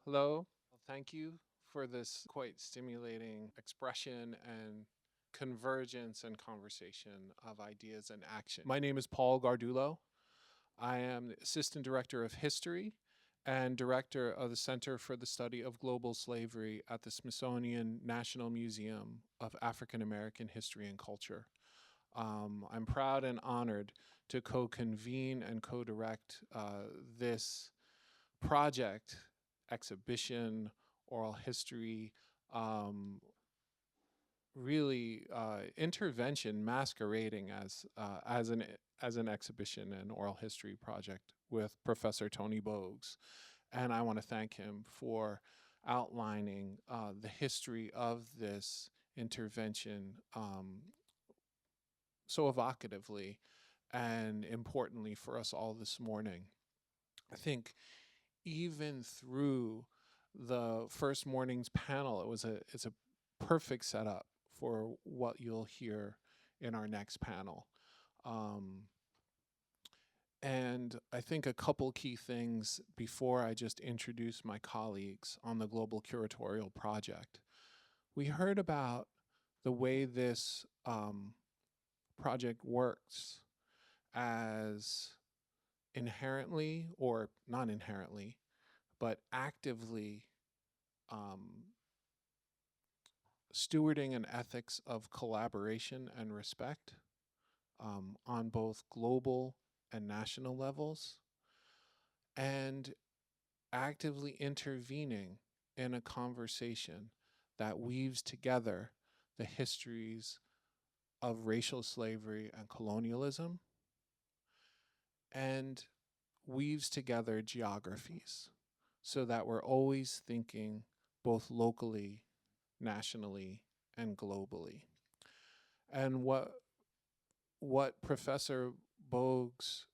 Hello. Well, thank you for this quite stimulating expression and convergence and conversation of ideas and action. My name is Paul Gardulo. I am the Assistant Director of History and Director of the Center for the Study of Global Slavery at the Smithsonian National Museum of African American History and Culture. I'm proud and honored to co convene and co direct this project, exhibition, oral history, um, really intervention masquerading as an exhibition and oral history project with Professor Tony Bogues. And I want to thank him for outlining the history of this intervention so evocatively and importantly for us all this morning. I think even through the first morning's panel, it's a perfect setup for what you'll hear in our next panel. Um, and I think a couple key things before I just introduce my colleagues on the Global Curatorial Project. We heard about the way this project works as inherently or not inherently, but actively um, stewarding an ethics of collaboration and respect on both global and national levels, and actively intervening in a conversation that weaves together the histories of racial slavery and colonialism and weaves together geographies so that we're always thinking both locally, nationally, and globally. And what Professor Bogues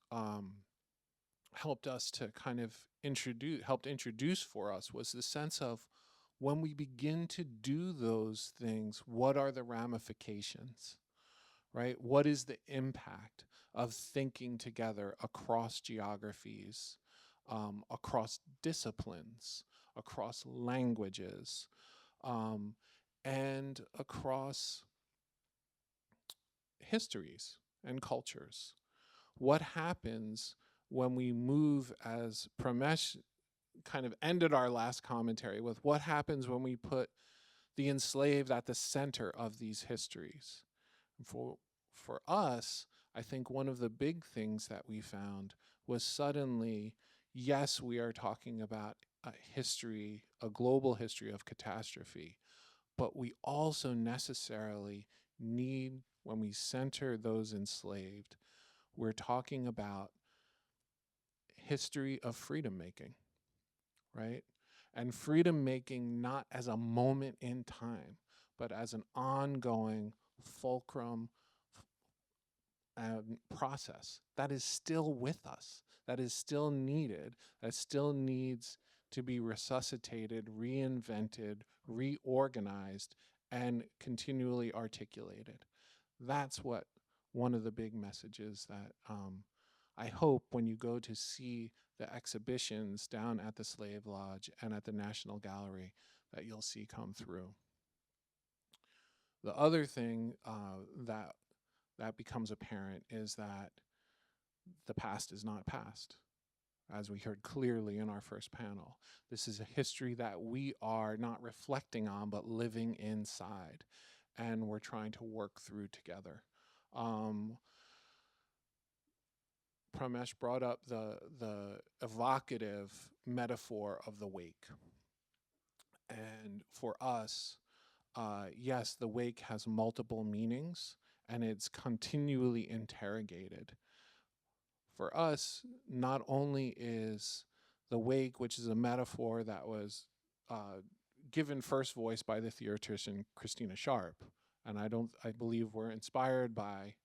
helped us to kind of helped introduce for us was the sense of when we begin to do those things, what are the ramifications, right? What is the impact of thinking together across geographies, across disciplines, across languages, um, and across histories and cultures? What happens when we move, as Pramesh kind of ended our last commentary with, what happens when we put the enslaved at the center of these histories? For, for us, I think one of the big things that we found was suddenly, yes, we are talking about a history, a global history of catastrophe, but we also necessarily need, when we center those enslaved, we're talking about history of freedom making, right? And freedom making not as a moment in time, but as an ongoing fulcrum process that is still with us, that is still needed, that still needs to be resuscitated, reinvented, reorganized, and continually articulated. That's what one of the big messages that I hope when you go to see the exhibitions down at the Slave Lodge and at the National Gallery that you'll see come through. The other thing that becomes apparent is that the past is not past, as we heard clearly in our first panel. This is a history that we are not reflecting on, but living inside, and we're trying to work through together. Um, Pramesh brought up the evocative metaphor of the wake. And for us, yes, the wake has multiple meanings and it's continually interrogated. For us, not only is the wake, which is a metaphor that was given first voice by the theoretician Christina Sharp, and I believe we're inspired by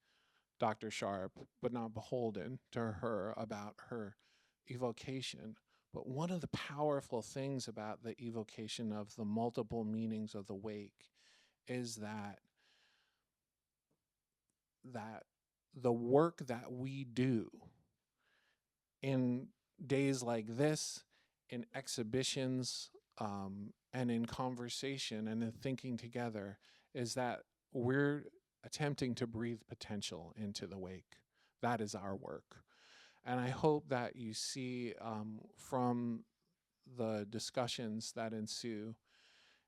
Dr. Sharp, but not beholden to her about her evocation. But one of the powerful things about the evocation of the multiple meanings of the wake is that the work that we do in days like this, in exhibitions and in conversation and in thinking together is that we're attempting to breathe potential into the wake. That is our work. And I hope that you see from the discussions that ensue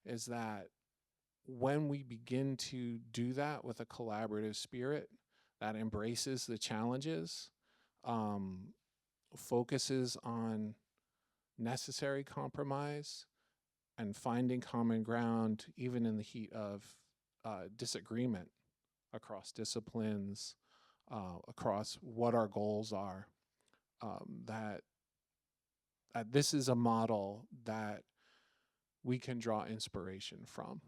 is that when we begin to do that with a collaborative spirit that embraces the challenges, um, focuses on necessary compromise, and finding common ground, even in the heat of disagreement across disciplines, across what our goals are, that this is a model that we can draw inspiration from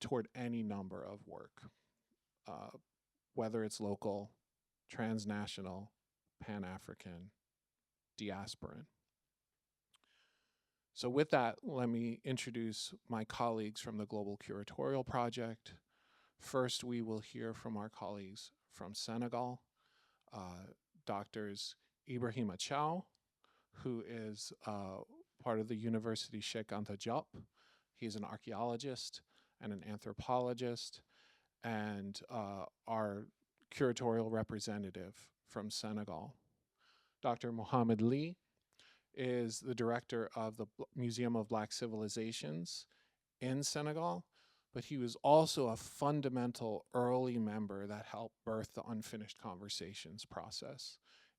toward any number of work, uh, whether it's local, transnational, Pan-African, diasporan. So with that, let me introduce my colleagues from the Global Curatorial Project. First, we will hear from our colleagues from Senegal, Doctors Ibrahima Chow, who is part of the University Cheikh Anta Diop. He's an archaeologist and an anthropologist, and our curatorial representative from Senegal. Dr. Mohamed Lee is the director of the Museum of Black Civilizations in Senegal, but he was also a fundamental early member that helped birth the Unfinished Conversations process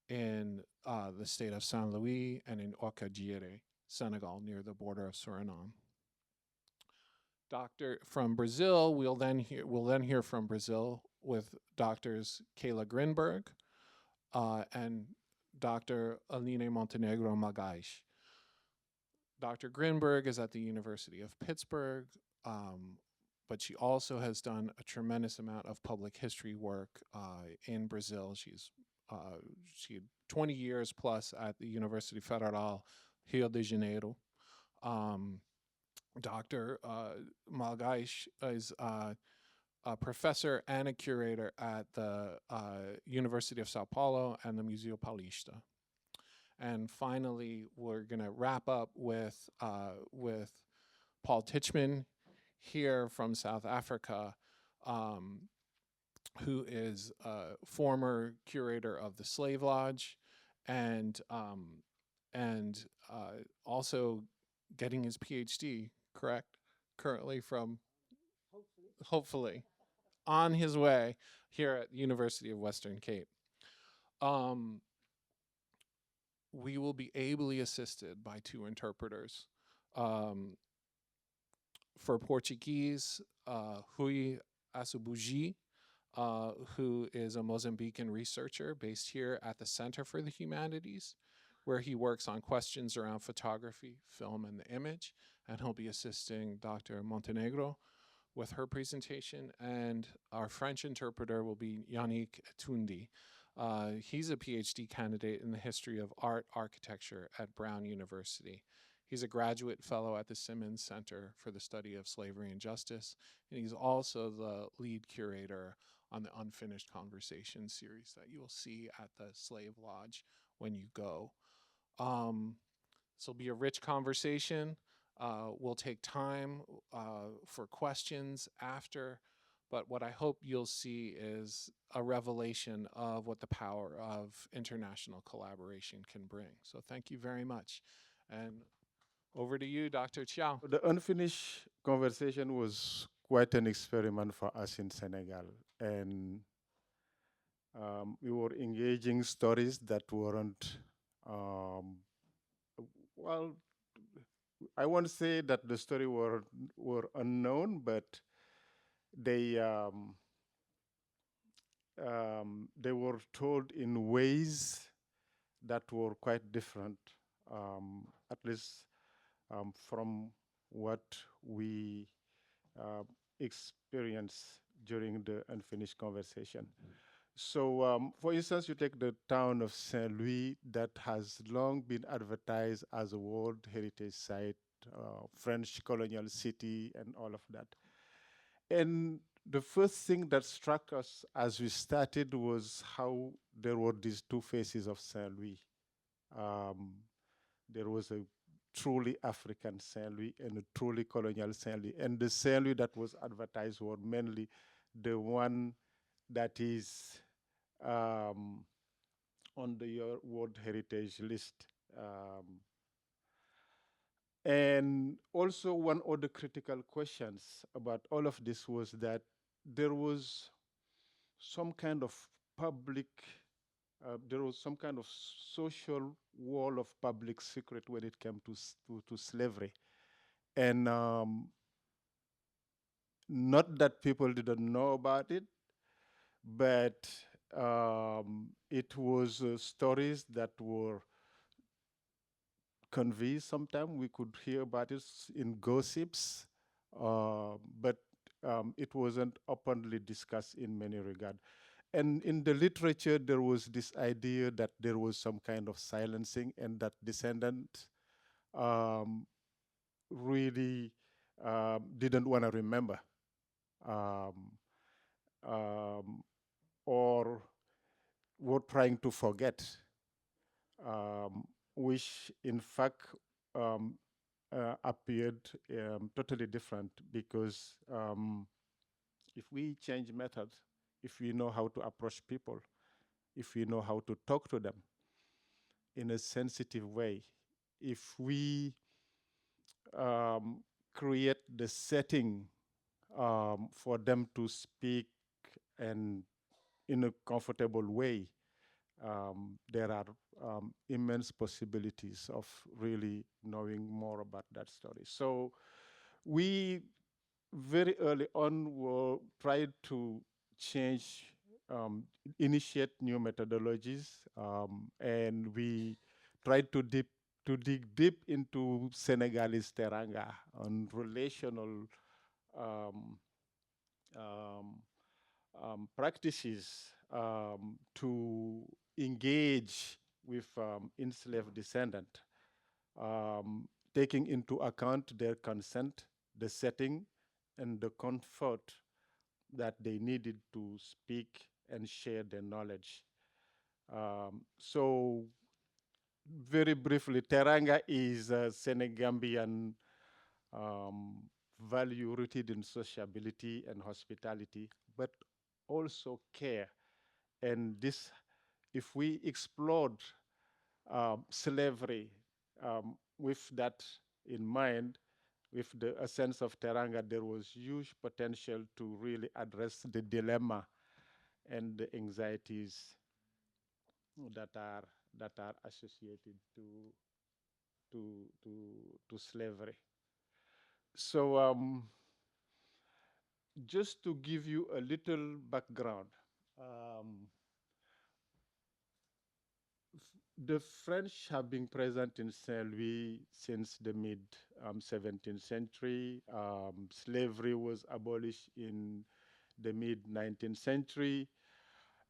in the state of Saint Louis and in Okadjere, Senegal, near the border of Suriname. Doctor from Brazil, we'll then hear from Brazil with doctors Kayla Grinberg and Dr. Aline Montenegro Magais. Dr. Grinberg is at the University of Pittsburgh, but she also has done a tremendous amount of public history work in Brazil. She had 20 years plus at the University Federal Rio de Janeiro. Dr. Malgaish is a professor and a curator at the University of Sao Paulo and the Museu Paulista. And finally, we're going to wrap up with Paul Titchman here from South Africa, who is a former curator of the Slave Lodge and also getting his PhD, correct? Currently from, hopefully, on his way here at the University of Western Cape. We will be ably assisted by two interpreters. For Portuguese, Rui Asubuji, who is a Mozambican researcher based here at the Center for the Humanities, where he works on questions around photography, film, and the image, and he'll be assisting Dr. Montenegro with her presentation. And our French interpreter will be Yannick Tundi. He's a PhD candidate in the history of art architecture at Brown University. He's a graduate fellow at the Simmons Center for the Study of Slavery and Justice, and he's also the lead curator on the Unfinished Conversations series that you will see at the Slave Lodge when you go. This will be a rich conversation. We'll take time for questions after, but what I hope you'll see is a revelation of what the power of international collaboration can bring. So thank you very much. And over to you, Dr. Chiao. The Unfinished Conversation was quite an experiment for us in Senegal. And we were engaging stories that weren't, well, I won't say that the story were unknown, but they were told in ways that were quite different, at least from what we experienced during the Unfinished Conversation. So, for instance, you take the town of Saint Louis that has long been advertised as a World Heritage Site, French colonial city, and all of that. And the first thing that struck us as we started was how there were these two faces of Saint Louis. There was a truly African Saint Louis and a truly colonial Saint Louis. And the Saint Louis that was advertised were mainly the one that is um, on the World Heritage List. And also one of the critical questions about all of this was that there was some kind of public, there was some kind of social wall of public secret when it came to slavery. And not that people didn't know about it, but it was stories that were conveyed. Sometimes we could hear about it in gossips, but it wasn't openly discussed in many regards. And in the literature, there was this idea that there was some kind of silencing and that descendants um, really didn't want to remember um, um, or were trying to forget, which in fact um, appeared totally different because if we change methods, if we know how to approach people, if we know how to talk to them in a sensitive way, if we um, create the setting for them to speak and in a comfortable way, there are immense possibilities of really knowing more about that story. So we very early on were tried to change, initiate new methodologies, and we tried to dig deep into Senegalese teranga on relational um, um, practices to engage with enslaved descendant, taking into account their consent, the setting, and the comfort that they needed to speak and share their knowledge. So very briefly, Teranga is a Senegambian um, value rooted in sociability and hospitality, but also care. And this, if we explored slavery with that in mind, with a sense of Teranga, there was huge potential to really address the dilemma and the anxieties that are associated to to to slavery. So just to give you a little background, um, the French have been present in Saint Louis since the mid 17th century. Slavery was abolished in the mid 19th century.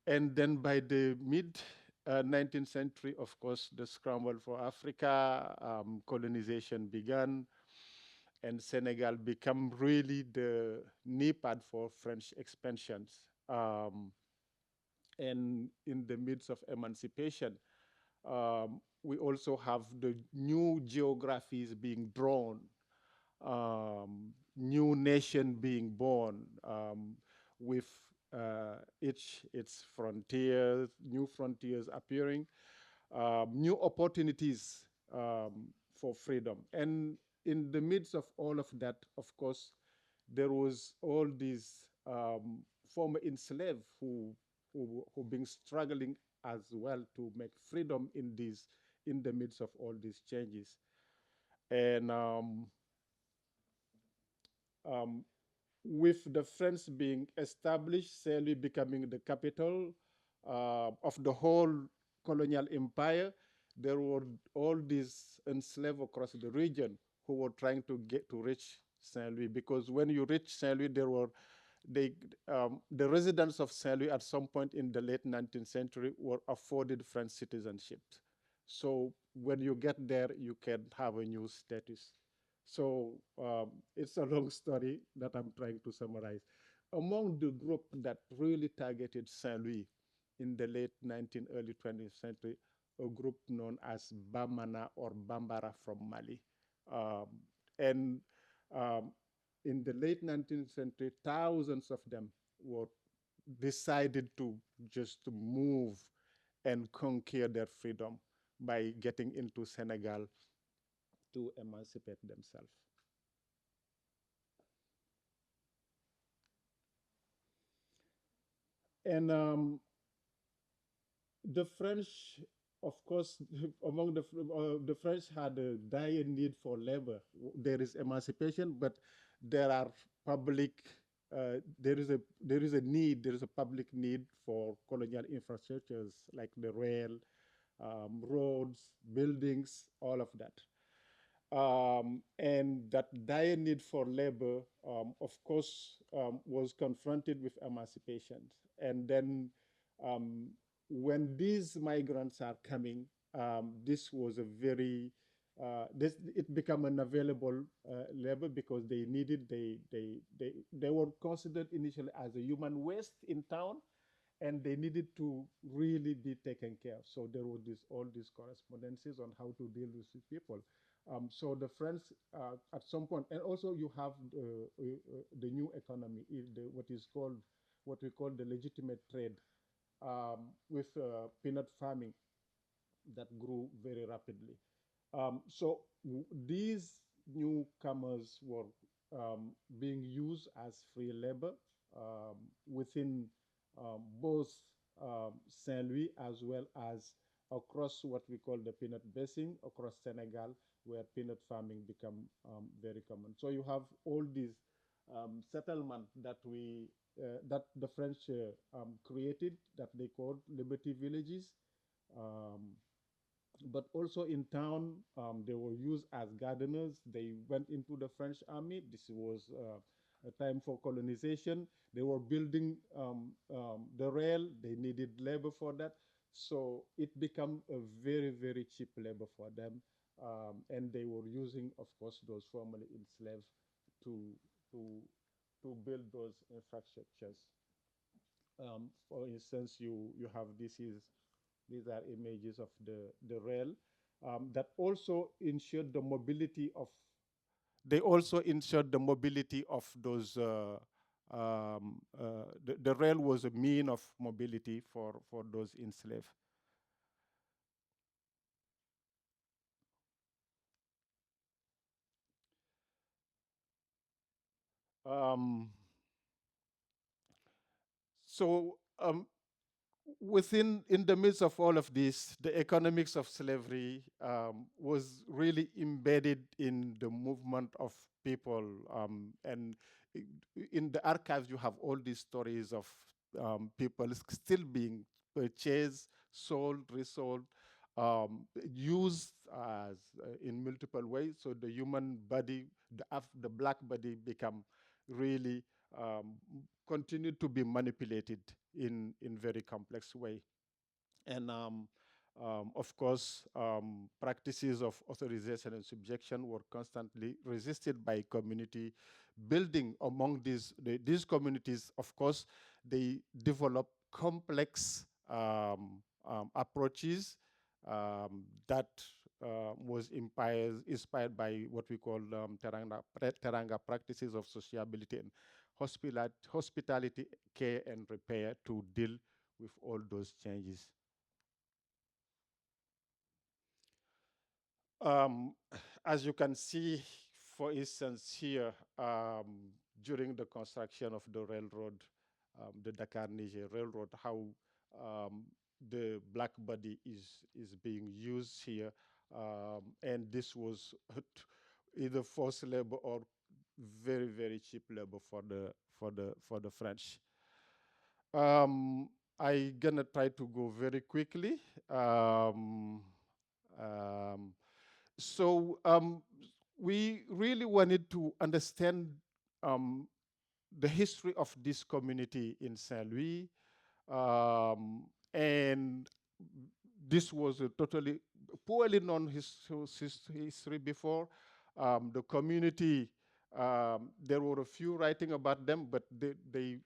And then by the mid 19th century, of course, the scramble for Africa, colonization began, and Senegal became really the knee pad for French expansions. And in the midst of emancipation, we also have the new geographies being drawn, new nation being born with each its frontiers, new frontiers appearing, new opportunities for freedom. And in the midst of all of that, of course, there was all these former enslaved who been struggling as well to make freedom in the midst of all these changes. And um, with the French being established, Saint Louis becoming the capital of the whole colonial empire, there were all these enslaved across the region who were trying to get to reach Saint Louis, because when you reach Saint Louis, there were they, the residents of Saint Louis at some point in the late 19th century were afforded French citizenship. So when you get there, you can have a new status. So it's a long story that I'm trying to summarize. Among the group that really targeted Saint Louis in the late 19th, early 20th century, a group known as Bamana or Bambara from Mali. Um, and um, in the late 19th century, thousands of them were decided to just move and conquer their freedom by getting into Senegal to emancipate themselves. And the French, of course, among the French had a dire need for labor. There is emancipation, but there are public, there is a need, there is a public need for colonial infrastructures like the rail, roads, buildings, all of that. And that dire need for labor, of course, was confronted with emancipation. And then um, when these migrants are coming, this was a very, it became an available labor because they needed, they were considered initially as a human waste in town, and they needed to really be taken care of. So there were all these correspondences on how to deal with these people. So the French, at some point, and also you have the new economy, what is called, what we call the legitimate trade, with peanut farming that grew very rapidly. So these newcomers were being used as free labor within both Saint Louis as well as across what we call the peanut basin across Senegal, where peanut farming become very common. So you have all these settlements that the French created, that they called liberty villages. Um, but also in town, they were used as gardeners. They went into the French army. This was a time for colonization. They were building the rail. They needed labor for that. So it became a very, very cheap labor for them. And they were using, of course, those formerly enslaved to, to, to build those infrastructures. For instance, you have these are images of the rail that also ensured the mobility of. They also ensured the mobility of those. The rail was a mean of mobility for those enslaved. Um, so within in the midst of all of this, the economics of slavery was really embedded in the movement of people. And in the archives, you have all these stories of people still being purchased, sold, resold, used as in multiple ways. So the human body, the black body, become really um, continued to be manipulated in very complex way. And of course, practices of authorization and subjection were constantly resisted by community building among these communities. Of course, they develop complex approaches that was inspired by what we call teranga practices of sociability and hospitality, care, and repair to deal with all those changes. Um, as you can see, for instance, here, during the construction of the railroad, the Dakar-Niger Railroad, how um, the black body is being used here. And this was either forced labor or very, very cheap labor for the French. Um, I gonna try to go very quickly. Um, so we really wanted to understand um, the history of this community in Saint Louis, and this was a totally poorly known history before. The community, there were a few writing about them, but they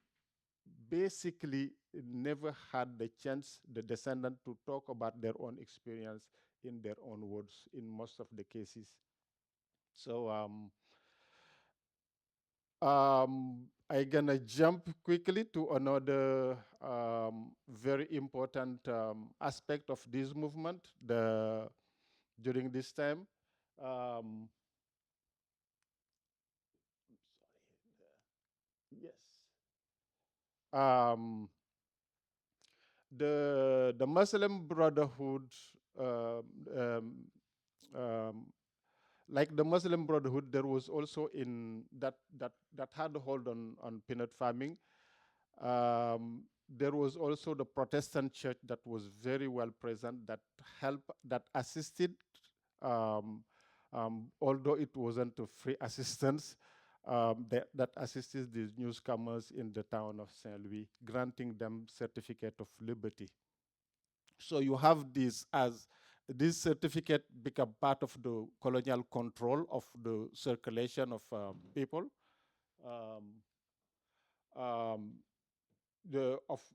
basically never had the chance, the descendant, to talk about their own experience in their own words in most of the cases. So I'm gonna jump quickly to another very important aspect of this movement during this time. Um, yes. Um, the Muslim Brotherhood, um, um, um, like the Muslim Brotherhood, there was also in that had a hold on peanut farming. There was also the Protestant church that was very well present, that helped, that assisted, um, although it wasn't a free assistance, that assisted these newcomers in the town of Saint Louis, granting them certificate of liberty. So you have this certificate become part of the colonial control of the circulation of people. Um, um,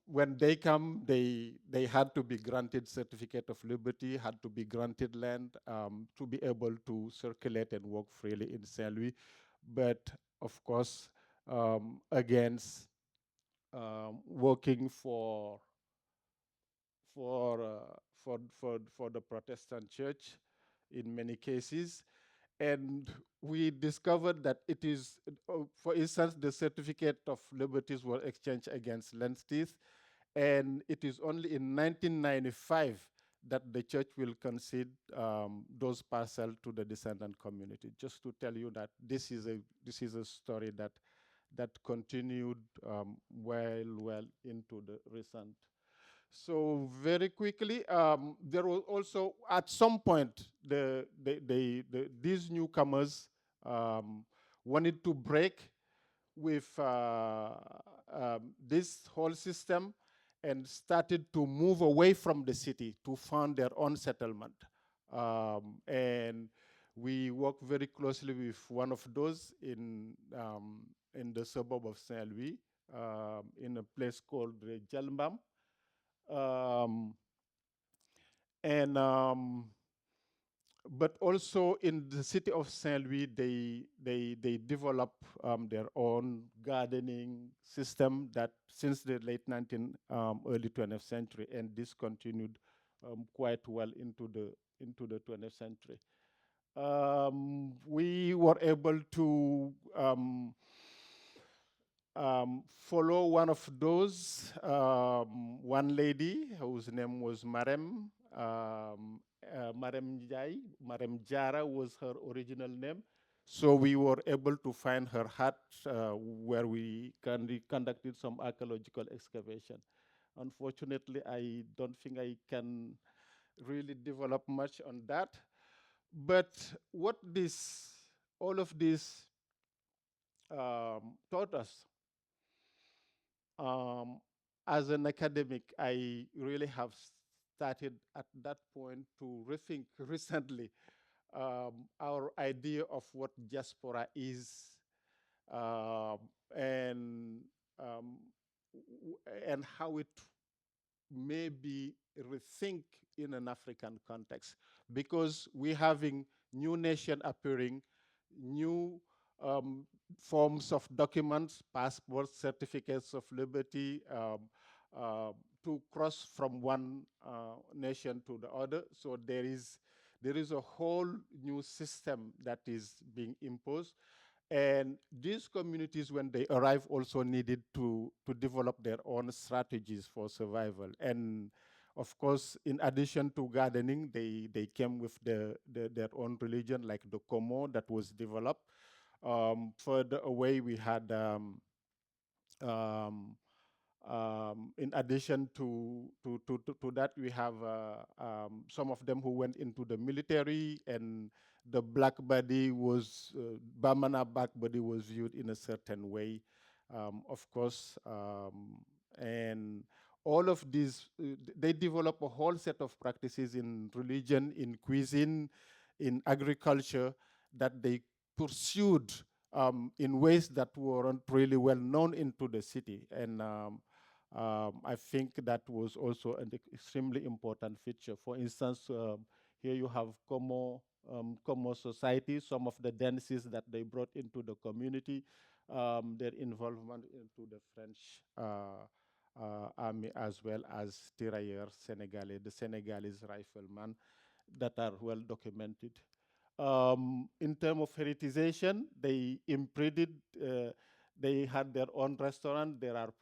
when they come, they had to be granted certificate of liberty, had to be granted land to be able to circulate and work freely in Saint Louis, but of course against working for, uh, for the Protestant church in many cases. And we discovered that it is, for instance, the certificate of liberties were exchanged against land deeds, and it is only in 1995 that the church will concede those parcels to the descendant community. Just to tell you that this is a story that continued well into the recent. So very quickly, there was also at some point these newcomers wanted to break with this whole system and started to move away from the city to found their own settlement. And we work very closely with one of those in the suburb of Saint Louis, in a place called Jalmbam. Um, and But also in the city of Saint Louis, they develop their own gardening system that since the late 19th, early 20th century, and this continued quite well into the 20th century. We were able to follow one of those, one lady whose name was Marem Jai. Marem Jara was her original name. So we were able to find her hut where we conducted some archaeological excavation. Unfortunately, I don't think I can really develop much on that. But what all of this taught us, um, as an academic, I really have started at that point to rethink recently our idea of what diaspora is, um, and um, and how it may be rethink in an African context, because we're having new nation appearing, new um, forms of documents, passports, certificates of liberty, to cross from one nation to the other. So there is a whole new system that is being imposed. And these communities, when they arrive, also needed to develop their own strategies for survival. And of course, in addition to gardening, they came with their own religion, like the Komo that was developed. Further away, we had um, in addition to that, we have some of them who went into the military, and the black body was, Bamana black body was viewed in a certain way, of course. And all of these, they develop a whole set of practices in religion, in cuisine, in agriculture, that they pursued in ways that weren't really well known into the city. And I think that was also an extremely important feature. For instance, here you have Como common society, some of the dances that they brought into the community, their involvement into the French army, as well as tirailleurs Senegalese, the Senegalese riflemen that are well documented. In terms of heritization, they imprinted, they had their own restaurant. There are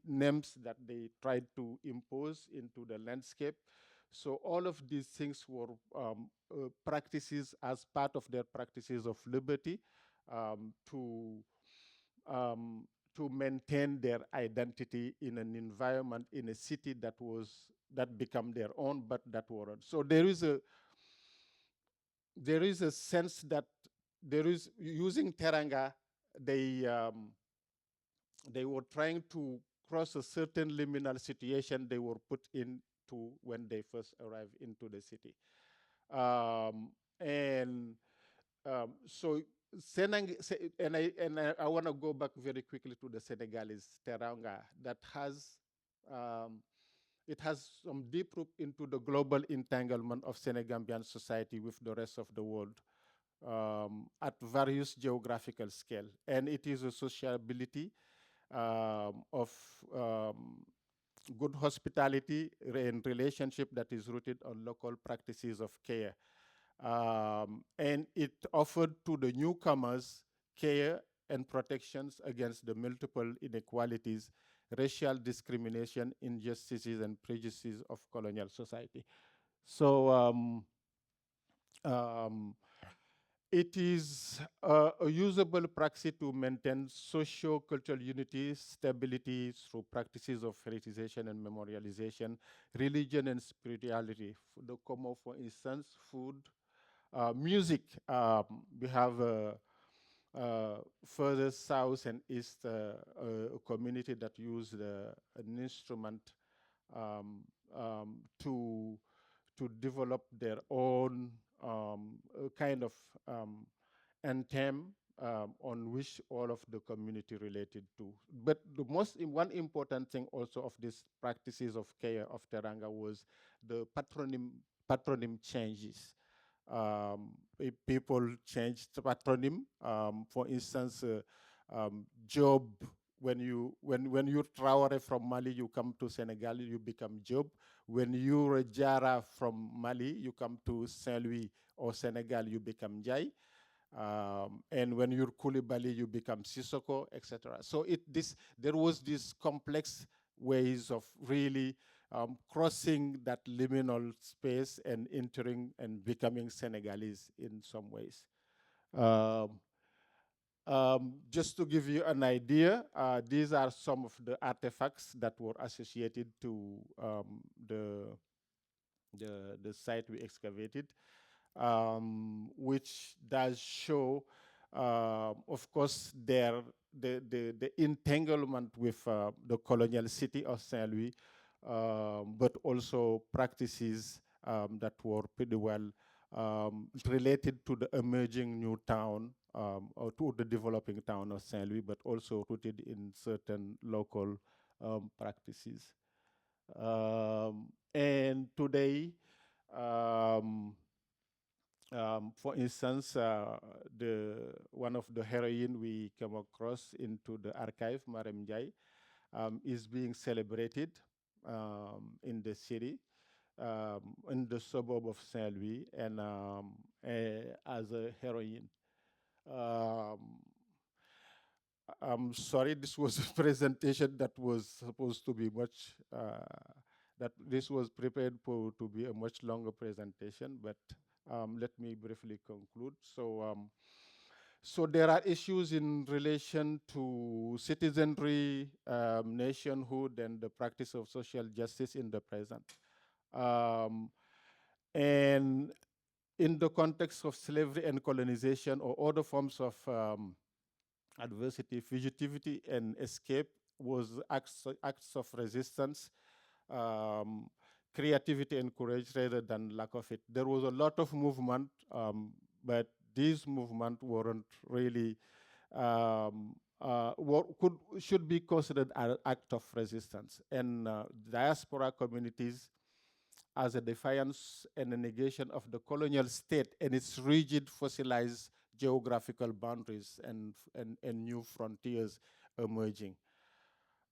names that they tried to impose into the landscape. So all of these things were practices as part of their practices of liberty um, to um, to maintain their identity in an environment, in a city that become their own, but that weren't. So there is a sense that there is using teranga, they um, they were trying to cross a certain liminal situation they were put into when they first arrived into the city. And so and I want to go back very quickly to the Senegalese teranga that um, it has some deep root into the global entanglement of Senegambian society with the rest of the world at various geographical scale. And it is a sociability of good hospitality and relationship that is rooted on local practices of care. And it offered to the newcomers care and protections against the multiple inequalities, racial discrimination, injustices, and prejudices of colonial society. So um, it is a usable praxis to maintain socio-cultural unity, stability through practices of heritization and memorialization, religion and spirituality. The Como, for instance, food, music. We have further south and east a community that use an instrument um, to develop their own kind of anthem on which all of the community related to. But the one important thing also of these practices of care of Teranga was the patronym changes. People changed patronym. For instance, Job. When you're Traore from Mali, you come to Senegal, you become Job. When you're Jara from Mali, you come to Saint Louis or Senegal, you become Jai. And when you're Koulibaly, you become Sissoko, etc. So there was this complex ways of really crossing that liminal space and entering and becoming Senegalese in some ways. Um, just to give you an idea, these are some of the artifacts that were associated to the site we excavated, which does show, of course, the entanglement with the colonial city of Saint Louis, but also practices that were pretty well related to the emerging new town or to the developing town of Saint Louis, but also rooted in certain local practices. And today, um, for instance, one of the heroine we come across into the archive, Marem Jai, is being celebrated in the city, in the suburb of Saint Louis, and as a heroine. Um, I'm sorry, this was a presentation that was supposed to be that this was prepared to be a much longer presentation, but let me briefly conclude. So there are issues in relation to citizenry, nationhood, and the practice of social justice in the present. Um, and in the context of slavery and colonization or other forms of adversity, fugitivity, and escape was acts of resistance, um, creativity, and courage rather than lack of it. There was a lot of movement, but these movements weren't really should be considered an act of resistance. And diaspora communities as a defiance and a negation of the colonial state and its rigid fossilized geographical boundaries and new frontiers emerging.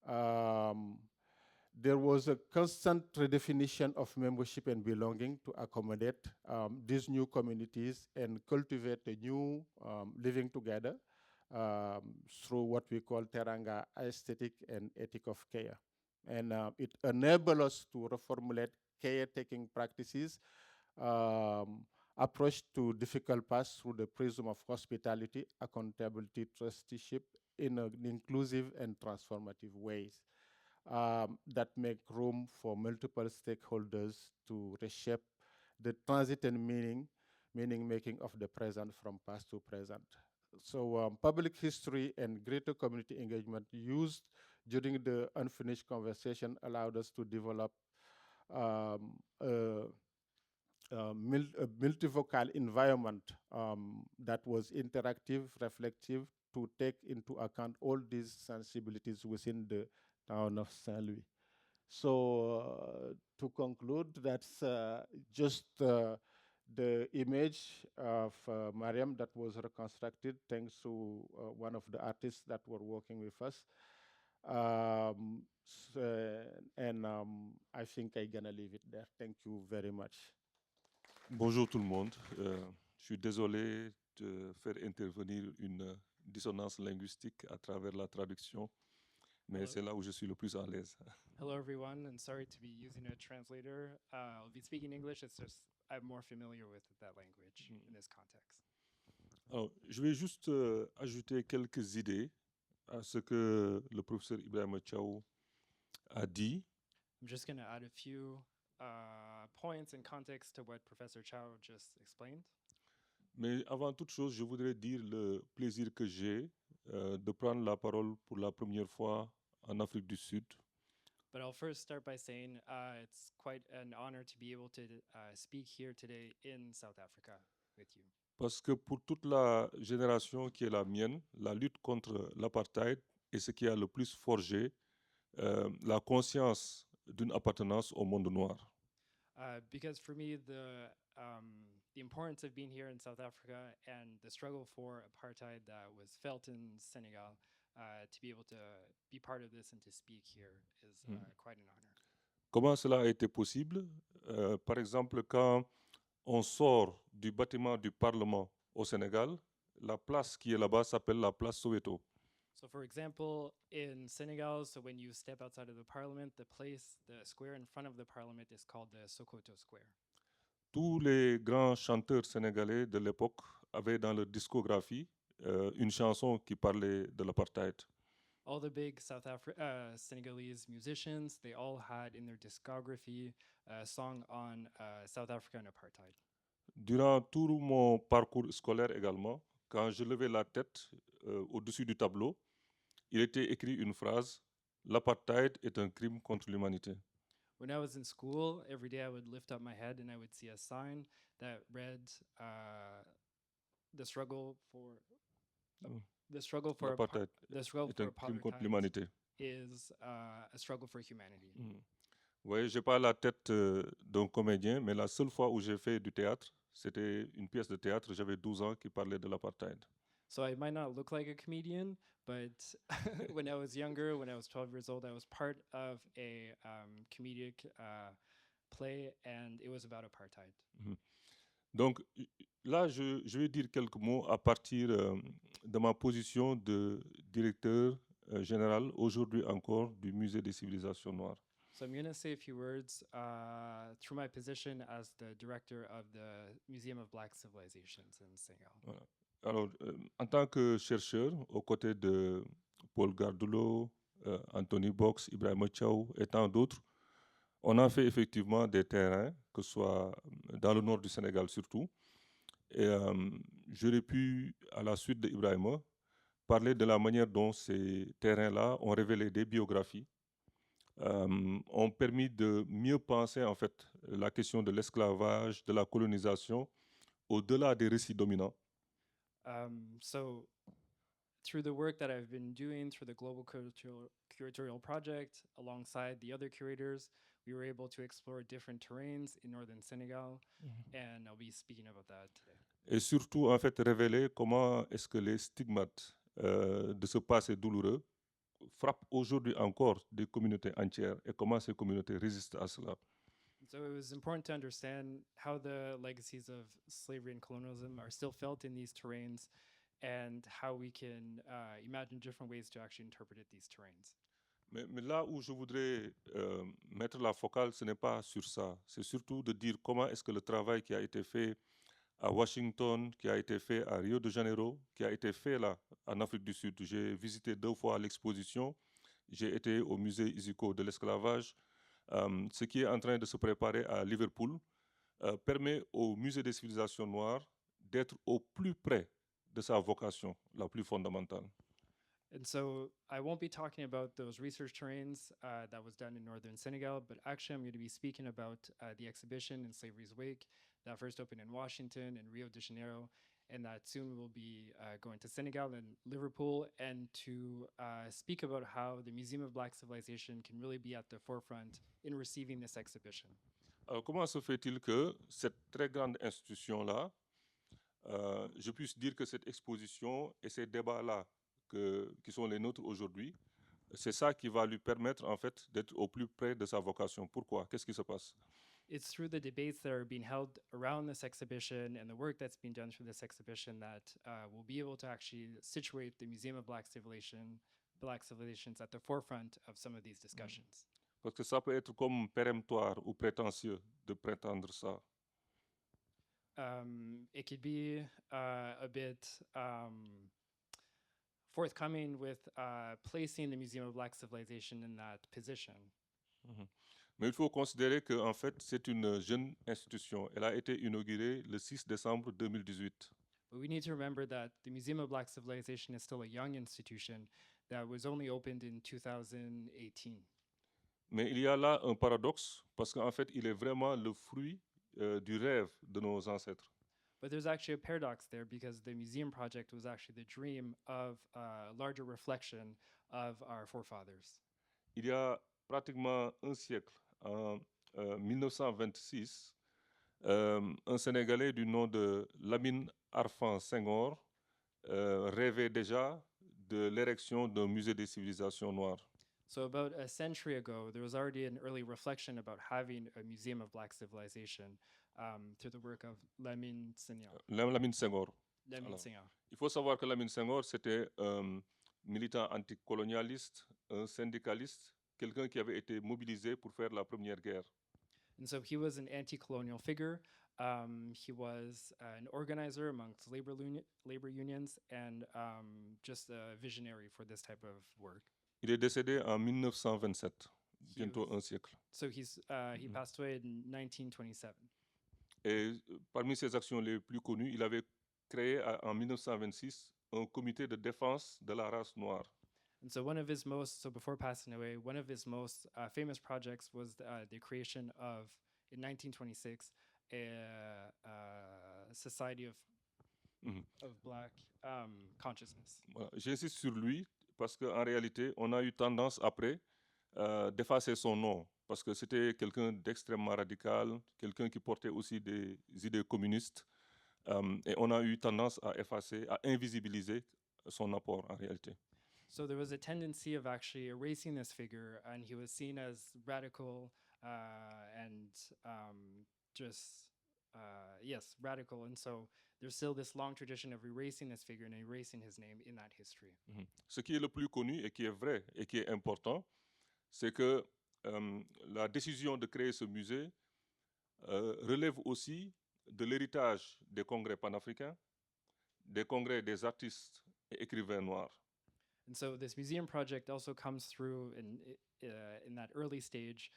Um, there was a constant redefinition of membership and belonging to accommodate these new communities and cultivate a new living together through what we call Teranga aesthetic and ethic of care. And it enables us to reformulate caretaking practices, approach to difficult paths through the prism of hospitality, accountability, trusteeship in an inclusive and transformative ways that make room for multiple stakeholders to reshape the transit and meaning making of the present from past to present. So public history and greater community engagement used during the unfinished conversation allowed us to develop um, a, a multivocal environment that was interactive, reflective, to take into account all these sensibilities within the town of Saint Louis. So to conclude, that's just the image of Mariam that was reconstructed thanks to one of the artists that were working with us. And I think I'm gonna leave it there. Thank you very much. Bonjour tout le monde. Je suis désolé de faire intervenir une dissonance linguistique à travers la traduction, mais c'est là où je suis le plus à l'aise. Hello, everyone, and sorry to be using a translator. I'll be speaking English. It's just I'm more familiar with that language in this context. Alors, je vais juste ajouter quelques idées à ce que le professeur Ibrahim Chao a dit. I'm just going to add a few points and context to what Professor Chao just explained. Mais avant toute chose, je voudrais dire le plaisir que j'ai de prendre la parole pour la première fois en Afrique du Sud. But I'll first start by saying it's quite an honor to be able to speak here today in South Africa with you. Parce que pour toute la génération qui est la mienne, la lutte contre l'apartheid est ce qui a le plus forgé la conscience d'une appartenance au monde noir. Because for me, the importance of being here in South Africa and the struggle for apartheid that was felt in Senegal, to be able to be part of this and to speak here is quite an honor. Comment cela a été possible? Par exemple, quand on sort du bâtiment du Parlement au Sénégal, la place qui est là-bas s'appelle la place Soweto. So for example, in Senegal, so when you step outside of the parliament, the square in front of the parliament is called the Sokoto Square. Tous les grands chanteurs sénégalais de l'époque avaient dans leur discographie une chanson qui parlait de l'apartheid. All the big Senegalese musicians, they all had in their discography a song on South African apartheid. Durant tout mon parcours scolaire également, quand je levais la tête au-dessus du tableau, il était écrit une phrase: l'apartheid est un crime contre l'humanité. When I was in school, every day I would lift up my head and I would see a sign that read the struggle for L'apartheid est un crime contre l'humanité. Is a struggle for humanity. Oui, je n'ai pas la tête d'un comédien, mais la seule fois où j'ai fait du théâtre, c'était une pièce de théâtre, j'avais 12 ans, qui parlait de l'apartheid. So I might not look like a comedian, but when I was younger, when I was 12 years old, I was part of a comedic play, and it was about apartheid. Donc là, je vais dire quelques mots à partir de ma position de directeur général, aujourd'hui encore, du Musée des civilisations noires. So I'm going to say a few words through my position as the director of the Museum of Black Civilizations in Senegal. Voilà. Alors, en tant que chercheur, aux côtés de Paul Gardulo, Anthony Box, Ibrahim Chao et tant d'autres, on a fait effectivement des terrains, que ce soit dans le nord du Sénégal surtout. Et j'aurais pu, à la suite d'Ibrahim, parler de la manière dont ces terrains-là ont révélé des biographies, ont permis de mieux penser en fait la question de l'esclavage, de la colonisation, au-delà des récits dominants. So through the work that I've been doing through the Global Curatorial Project, alongside the other curators, we were able to explore different terrains in northern Senegal, and I'll be speaking about that today. Et surtout, en fait, révéler comment est-ce que les stigmates de ce passé douloureux frappent aujourd'hui encore des communautés entières et comment ces communautés résistent à cela. So it was important to understand how the legacies of slavery and colonialism are still felt in these terrains and how we can imagine different ways to actually interpret these terrains. Mais là où je voudrais mettre la focale, ce n'est pas sur ça. C'est surtout de dire comment est-ce que le travail qui a été fait à Washington, qui a été fait à Rio de Janeiro, qui a été fait là en Afrique du Sud. J'ai visité 2 fois l'exposition. J'ai été au musée Iziko de l'esclavage. Ce qui est en train de se préparer à Liverpool permet au musée des civilisations noires d'être au plus près de sa vocation la plus fondamentale. And so I won't be talking about those research terrains that was done in northern Senegal, but actually I'm going to be speaking about the exhibition in Slavery's Wake that first opened in Washington and Rio de Janeiro, and that soon we'll be going to Senegal and Liverpool, and to speak about how the Museum of Black Civilization can really be at the forefront in receiving this exhibition. Alors, comment se fait-il que cette très grande institution-là, je puisse dire que cette exposition et ces débats-là qui sont les nôtres aujourd'hui, c'est ça qui va lui permettre en fait d'être au plus près de sa vocation. Pourquoi? Qu'est-ce qui se passe? It's through the debates that are being held around this exhibition and the work that's being done through this exhibition that we'll be able to actually situate the Museum of Black Civilizations at the forefront of some of these discussions. Parce que ça peut être comme péremptoire ou prétentieux de prétendre ça. It could be a bit forthcoming with placing the Museum of Black Civilization in that position. Mais il faut considérer qu'en fait, c'est une jeune institution. Elle a été inaugurée le 6 décembre 2018. But we need to remember that the Museum of Black Civilization is still a young institution that was only opened in 2018. Mais il y a là un paradoxe, parce qu'en fait, il est vraiment le fruit du rêve de nos ancêtres. But there's actually a paradox there because the museum project was actually the dream of a larger reflection of our forefathers. Il y a pratiquement un siècle, en 1926, un Sénégalais du nom de Lamine Arfan Senghor rêvait déjà de l'érection d'un musée des civilisations noires. So about a century ago, there was already an early reflection about having a museum of Black civilization through the work of Lamine Senghor. Lamine Senghor. Lamine Alors. Senghor. Il faut savoir que Lamine Senghor, c'était un militant anticolonialiste, un syndicaliste, quelqu'un qui avait été mobilisé pour faire la première guerre. And so he was an anti-colonial figure. He was an organizer amongst labor unions and just a visionary for this type of work. Il est décédé en 1927, bientôt un siècle. So he passed away in 1927. Et parmi ses actions les plus connues, il avait créé en 1926 un comité de défense de la race noire. And so before passing away, one of his most famous projects was the creation of, in 1926, a society of Black consciousness. Voilà. J'insiste sur lui parce qu'en réalité, on a eu tendance après d'effacer son nom parce que c'était quelqu'un d'extrêmement radical, quelqu'un qui portait aussi des idées communistes et on a eu tendance à effacer, à invisibiliser son apport en réalité. So there was a tendency of actually erasing this figure, and he was seen as radical and radical. And so there's still this long tradition of erasing this figure and erasing his name in that history. Ce qui est le plus connu et qui est vrai et qui est important, c'est que la décision de créer ce musée relève aussi de l'héritage des congrès panafricains, des congrès des artistes et écrivains noirs. And so this museum project also comes through in that early stage,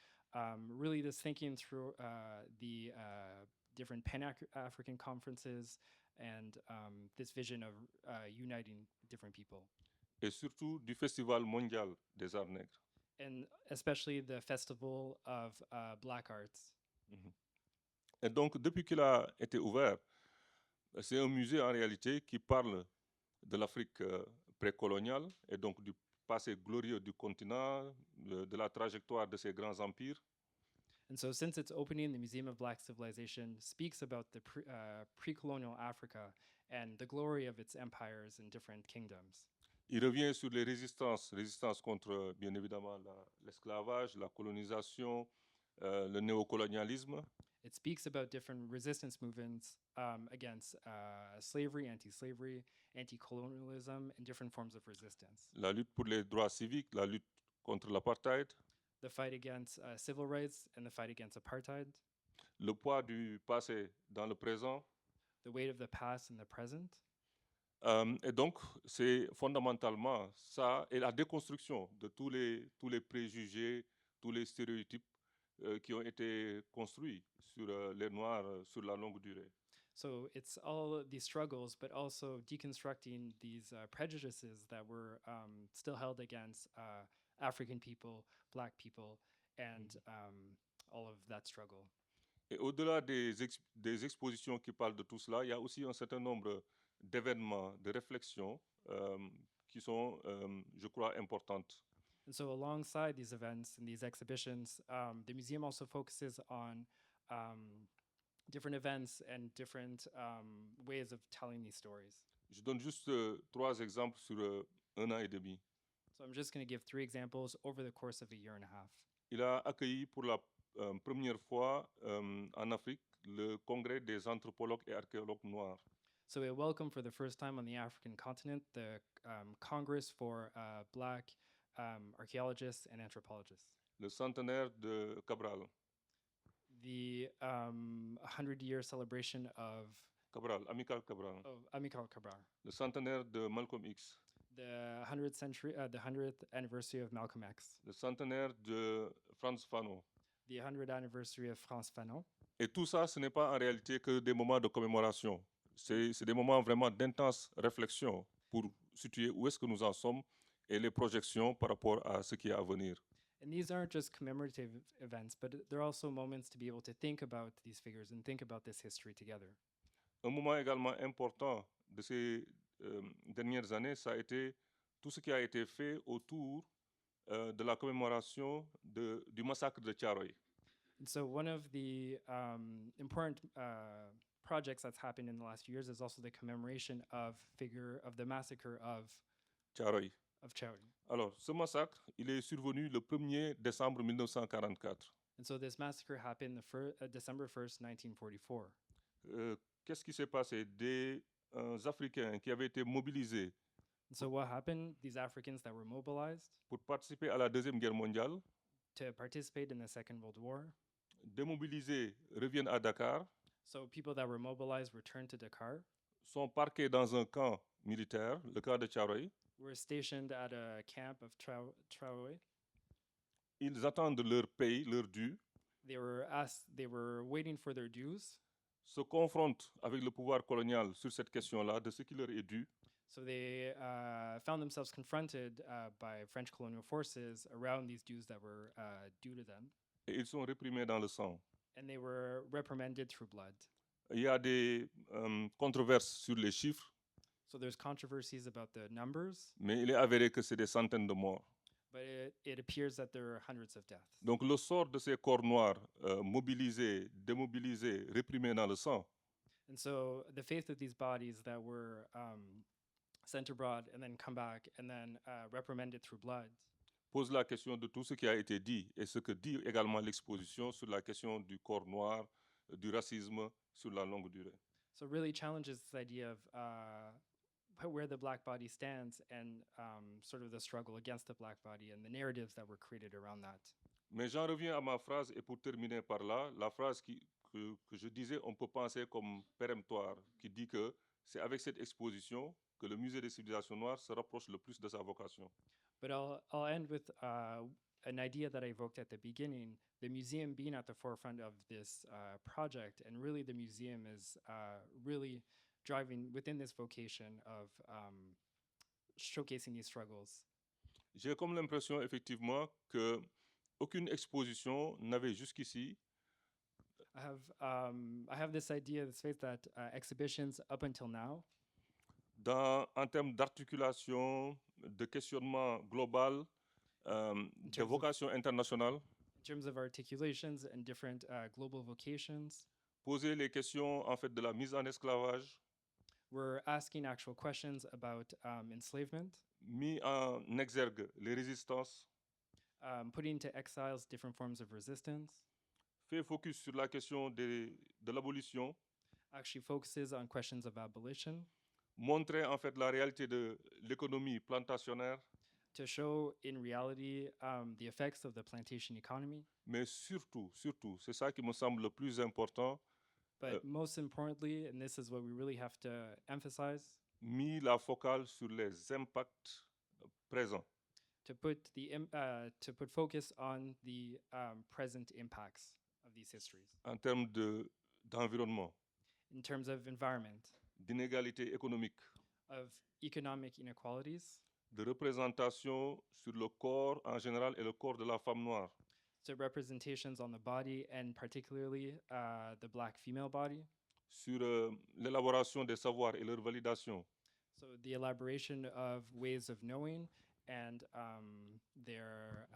really just thinking through the different Pan-African conferences and this vision of uniting different people. Et surtout du Festival mondial des arts nègres. And especially the Festival of Black Arts. Et donc, depuis qu'il a été ouvert, c'est un musée en réalité qui parle de l'Afrique précoloniale et donc du passé glorieux du continent, de la trajectoire de ces grands empires. And so, since its opening, the Museum of Black Civilization speaks about the pre-colonial Africa and the glory of its empires and different kingdoms. Il revient sur les résistances contre, bien évidemment, l'esclavage, la colonisation, le néocolonialisme. It speaks about different resistance movements against slavery, anti-slavery, anti-colonialism, and different forms of resistance. La lutte pour les droits civiques, la lutte contre l'apartheid, The fight against civil rights and the fight against apartheid, le poids du passé dans le présent. the weight of the past and the present. Et donc, c'est fondamentalement ça, et la déconstruction de tous les préjugés, tous les stéréotypes qui ont été construits sur les Noirs sur la longue durée. So it's all these struggles, but also deconstructing these prejudices that were still held against African people, Black people, and all of that struggle. Et au-delà des expositions qui parlent de tout cela, il y a aussi un certain nombre d'événements, de réflexions qui sont, je crois, importantes. And so alongside these events and these exhibitions, the museum also focuses on different events and different ways of telling these stories. Je donne juste 3 exemples sur 1 an et demi. So I'm just going to give 3 examples over the course of a year and a half. Il a accueilli pour la première fois en Afrique le congrès des anthropologues et archéologues noirs. So we welcome for the first time on the African continent the Congress for Black archaeologists and anthropologists. Le centenaire de Cabral. The 100-year celebration of Amical Cabral. Amilcar Cabral. Le centenaire de Malcolm X. The 100th anniversary of Malcolm X. Le centenaire de Frantz Fanon. The 100th anniversary of Frantz Fanon. Et tout ça, ce n'est pas en réalité que des moments de commémoration. C'est des moments vraiment d'intense réflexion pour situer où est-ce que nous en sommes et les projections par rapport à ce qui est à venir. And these aren't just commemorative events, but they're also moments to be able to think about these figures and think about this history together. Un moment également important de ces dernières années, ça a été tout ce qui a été fait autour de la commémoration du massacre de Thiaroye. And so one of the important projects that's happened in the last few years is also the commemoration of the massacre of Thiaroye. Thiaroye. Alors, ce massacre, il est survenu le 1er décembre 1944. And so this massacre happened December 1st, 1944. Qu'est-ce qui s'est passé? Des Africains qui avaient été mobilisés And so what happened? These Africans that were mobilized pour participer à la Deuxième Guerre mondiale, to participate in the Second World War. démobilisés, reviennent à Dakar, So people that were mobilized returned to Dakar, sont parqués dans un camp militaire, le camp de Thiaroye. were stationed at a camp of Traoré. Ils attendent leur paye, leur dû, They were waiting for their dues. se confrontent avec le pouvoir colonial sur cette question-là, de ce qui leur est dû. So they found themselves confronted by French colonial forces around these dues that were due to them. Et ils sont réprimés dans le sang. And they were reprimanded through blood. Il y a des controverses sur les chiffres, So there's controversies about the numbers, mais il est avéré que c'est des centaines de morts. but it appears that there are hundreds of deaths. Donc le sort de ces corps noirs mobilisés, démobilisés, réprimés dans le sang, And so the fate of these bodies that were sent abroad and then come back and then reprimanded through blood pose la question de tout ce qui a été dit et ce que dit également l'exposition sur la question du corps noir, du racisme sur la longue durée. so really challenges this idea of where the Black body stands and sort of the struggle against the Black body and the narratives that were created around that. Mais j'en reviens à ma phrase et pour terminer par là, la phrase que je disais, on peut penser comme péremptoire, qui dit que c'est avec cette exposition que le musée des civilisations noires se rapproche le plus de sa vocation. But I'll end with an idea that I evoked at the beginning, the museum being at the forefront of this project, and really the museum is really driving within this vocation of showcasing these struggles. J'ai comme l'impression effectivement que aucune exposition n'avait jusqu'ici I have this idea, this faith that exhibitions up until now, en termes d'articulation, de questionnement global, de terms of- vocation internationale, in terms of articulations and different global vocations. poser les questions en fait de la mise en esclavage, We're asking actual questions about enslavement, mis en exergue les résistances, putting into exiles different forms of resistance, fait focus sur la question de l'abolition, actually focuses on questions of abolition, montrer en fait la réalité de l'économie plantationnaire, to show in reality the effects of the plantation economy. mais surtout, c'est ça qui me semble le plus important, But most importantly, and this is what we really have to emphasize, mis la focale sur les impacts présents. to put focus on the present impacts of these histories En termes d'environnement, in terms of environment, d'inégalité économique, of economic inequalities, de représentation sur le corps en général et le corps de la femme noire, so representations on the body and particularly the black female body. sur l'élaboration des savoirs et leur validation, So the elaboration of ways of knowing and their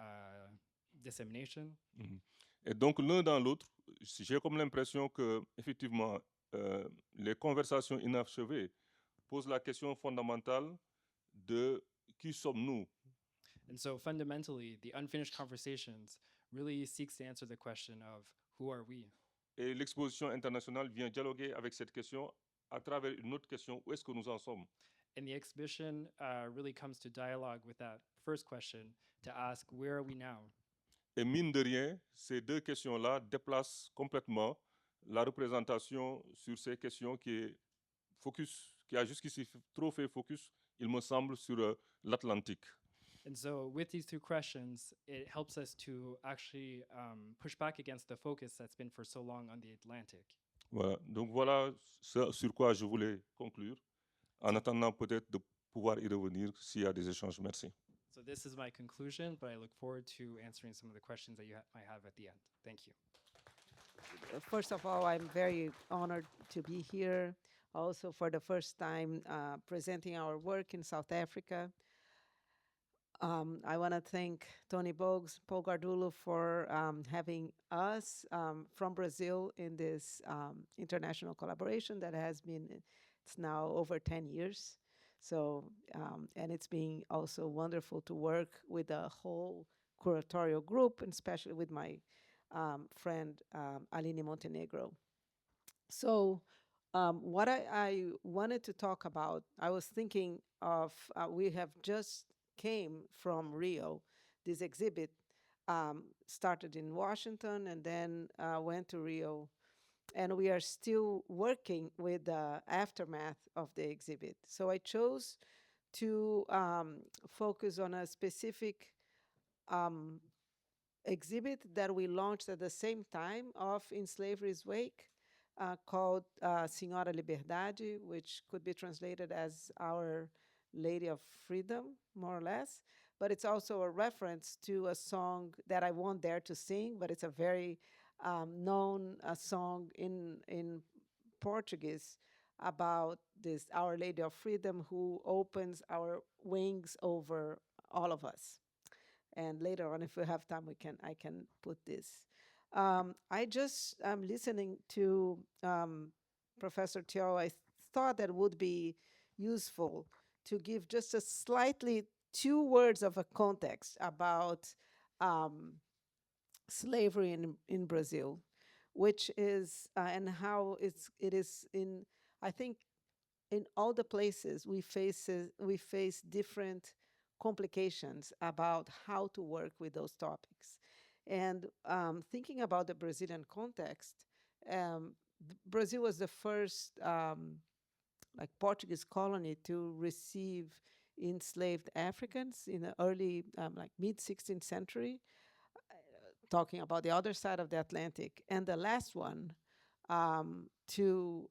dissemination. Et donc, l'un dans l'autre, j'ai comme l'impression que, effectivement, les conversations inachevées posent la question fondamentale de qui sommes-nous? And so fundamentally, the unfinished conversations really seeks to answer the question of who are we? Et l'exposition internationale vient dialoguer avec cette question à travers une autre question, où est-ce que nous en sommes? And the exhibition really comes to dialogue with that first question to ask, where are we now? Et mine de rien, ces deux questions-là déplacent complètement la représentation sur ces questions qui a jusqu'ici trop fait focus, il me semble, sur l'Atlantique. And so with these two questions, it helps us to actually push back against the focus that's been for so long on the Atlantic. Voilà. Donc voilà sur quoi je voulais conclure, en attendant peut-être de pouvoir y revenir s'il y a des échanges. Merci. So this is my conclusion, but I look forward to answering some of the questions that you might have at the end. Thank you. First of all, I'm very honored to be here, also for the first time presenting our work in South Africa. I want to thank Tony Bogues, Paul Gardulo for having us from Brazil in this international collaboration that has been, it's now over 10 years. So, and it's been also wonderful to work with the whole curatorial group, and especially with my friend Aline Montenegro. So what I wanted to talk about, I was thinking of, we have just came from Rio. This exhibit started in Washington and then went to Rio. And we are still working with the aftermath of the exhibit. So I chose to focus on a specific exhibit that we launched at the same time of In Slavery's Wake, called Senhora Liberdade, which could be translated as Our Lady of Freedom, more or less. But it's also a reference to a song that I won't dare to sing, but it's a very known song in Portuguese about this Our Lady of Freedom, who opens our wings over all of us. And later on, if we have time, I can put this. I just am listening to Professor Teo. I thought that would be useful to give just a slightly 2 words of a context about slavery in Brazil, which is and how it is in, I think, in all the places we face different complications about how to work with those topics. And thinking about the Brazilian context, Brazil was the first like Portuguese colony to receive enslaved Africans in the early, like mid-16th century, talking about the other side of the Atlantic, and the last one to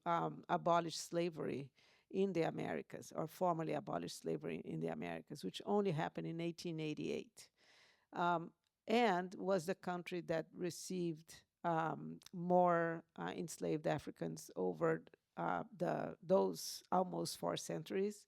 abolish slavery in the Americas, or formally abolish slavery in the Americas, which only happened in 1888, and was the country that received more enslaved Africans over those almost 4 centuries.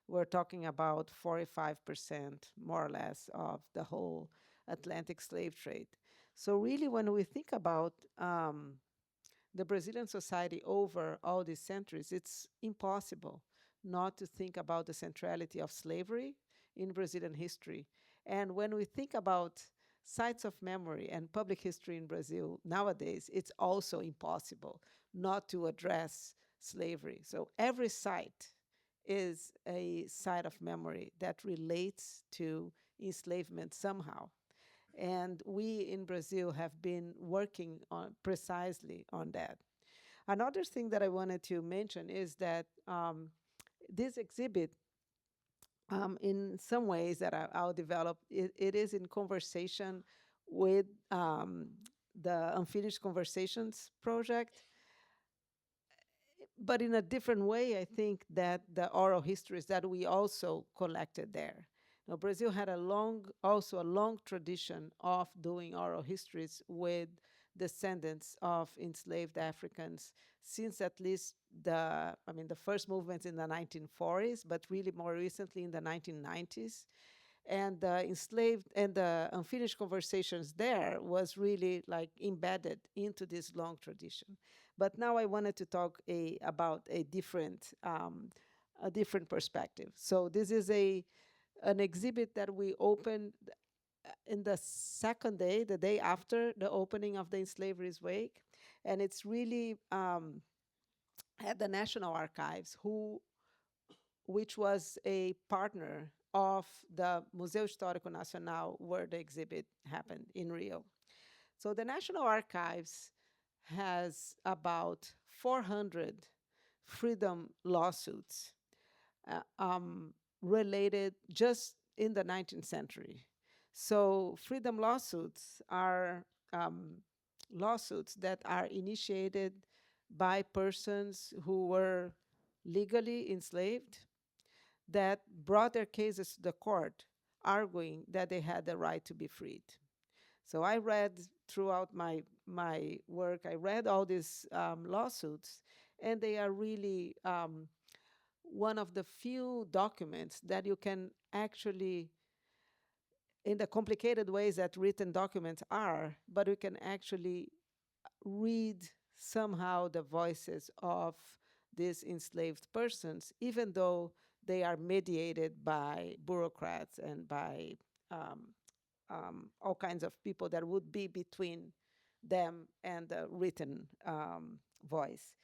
We're talking about 45%, more or less, of the whole Atlantic slave trade. So really, when we think about the Brazilian society over all these centuries, it's impossible not to think about the centrality of slavery in Brazilian history. And when we think about sites of memory and public history in Brazil nowadays, it's also impossible not to address slavery. So every site is a site of memory that relates to enslavement somehow. And we in Brazil have been working on precisely on that. Another thing that I wanted to mention is that this exhibit, in some ways that I'll develop, it is in conversation with the Unfinished Conversations project, but in a different way, I think that the oral histories that we also collected there. Now, Brazil had also a long tradition of doing oral histories with descendants of enslaved Africans since at least the first movements in the 1940s, but really more recently in the 1990s. And the enslaved and the unfinished conversations there was really like embedded into this long tradition. But now I wanted to talk about a different perspective. So this is an exhibit that we opened in the second day, the day after the opening of the Enslavery's Wake, and it's really at the National Archives, which was a partner of the Museu Histórico Nacional, where the exhibit happened in Rio. So the National Archives has about 400 freedom lawsuits related just in the 19th century. So freedom lawsuits are lawsuits that are initiated by persons who were legally enslaved that brought their cases to the court, arguing that they had the right to be freed. So I read throughout my work, I read all these lawsuits, and they are really one of the few documents that you can actually, in the complicated ways that written documents are, but you can actually read somehow the voices of these enslaved persons, even though they are mediated by bureaucrats and by all kinds of people that would be between them and the written voice.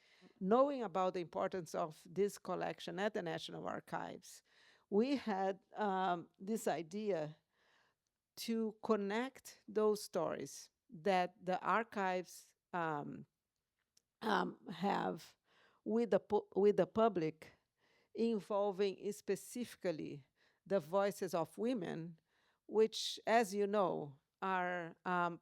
Knowing about the importance of this collection at the National Archives, we had this idea to connect those stories that the archives have with the public, involving specifically the voices of women, which, as you know, are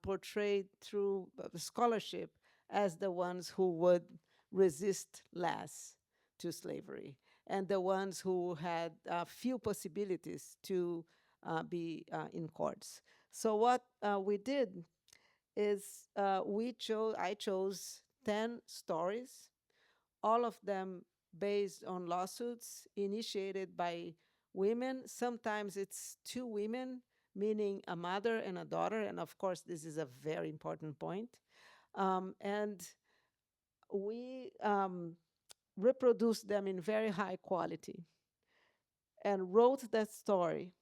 portrayed through scholarship as the ones who would resist less to slavery and the ones who had few possibilities to be in courts. So what we did is I chose 10 stories, all of them based on lawsuits initiated by women. Sometimes it's two women, meaning a mother and a daughter. And of course, this is a very important point. And we reproduced them in very high quality and wrote that story.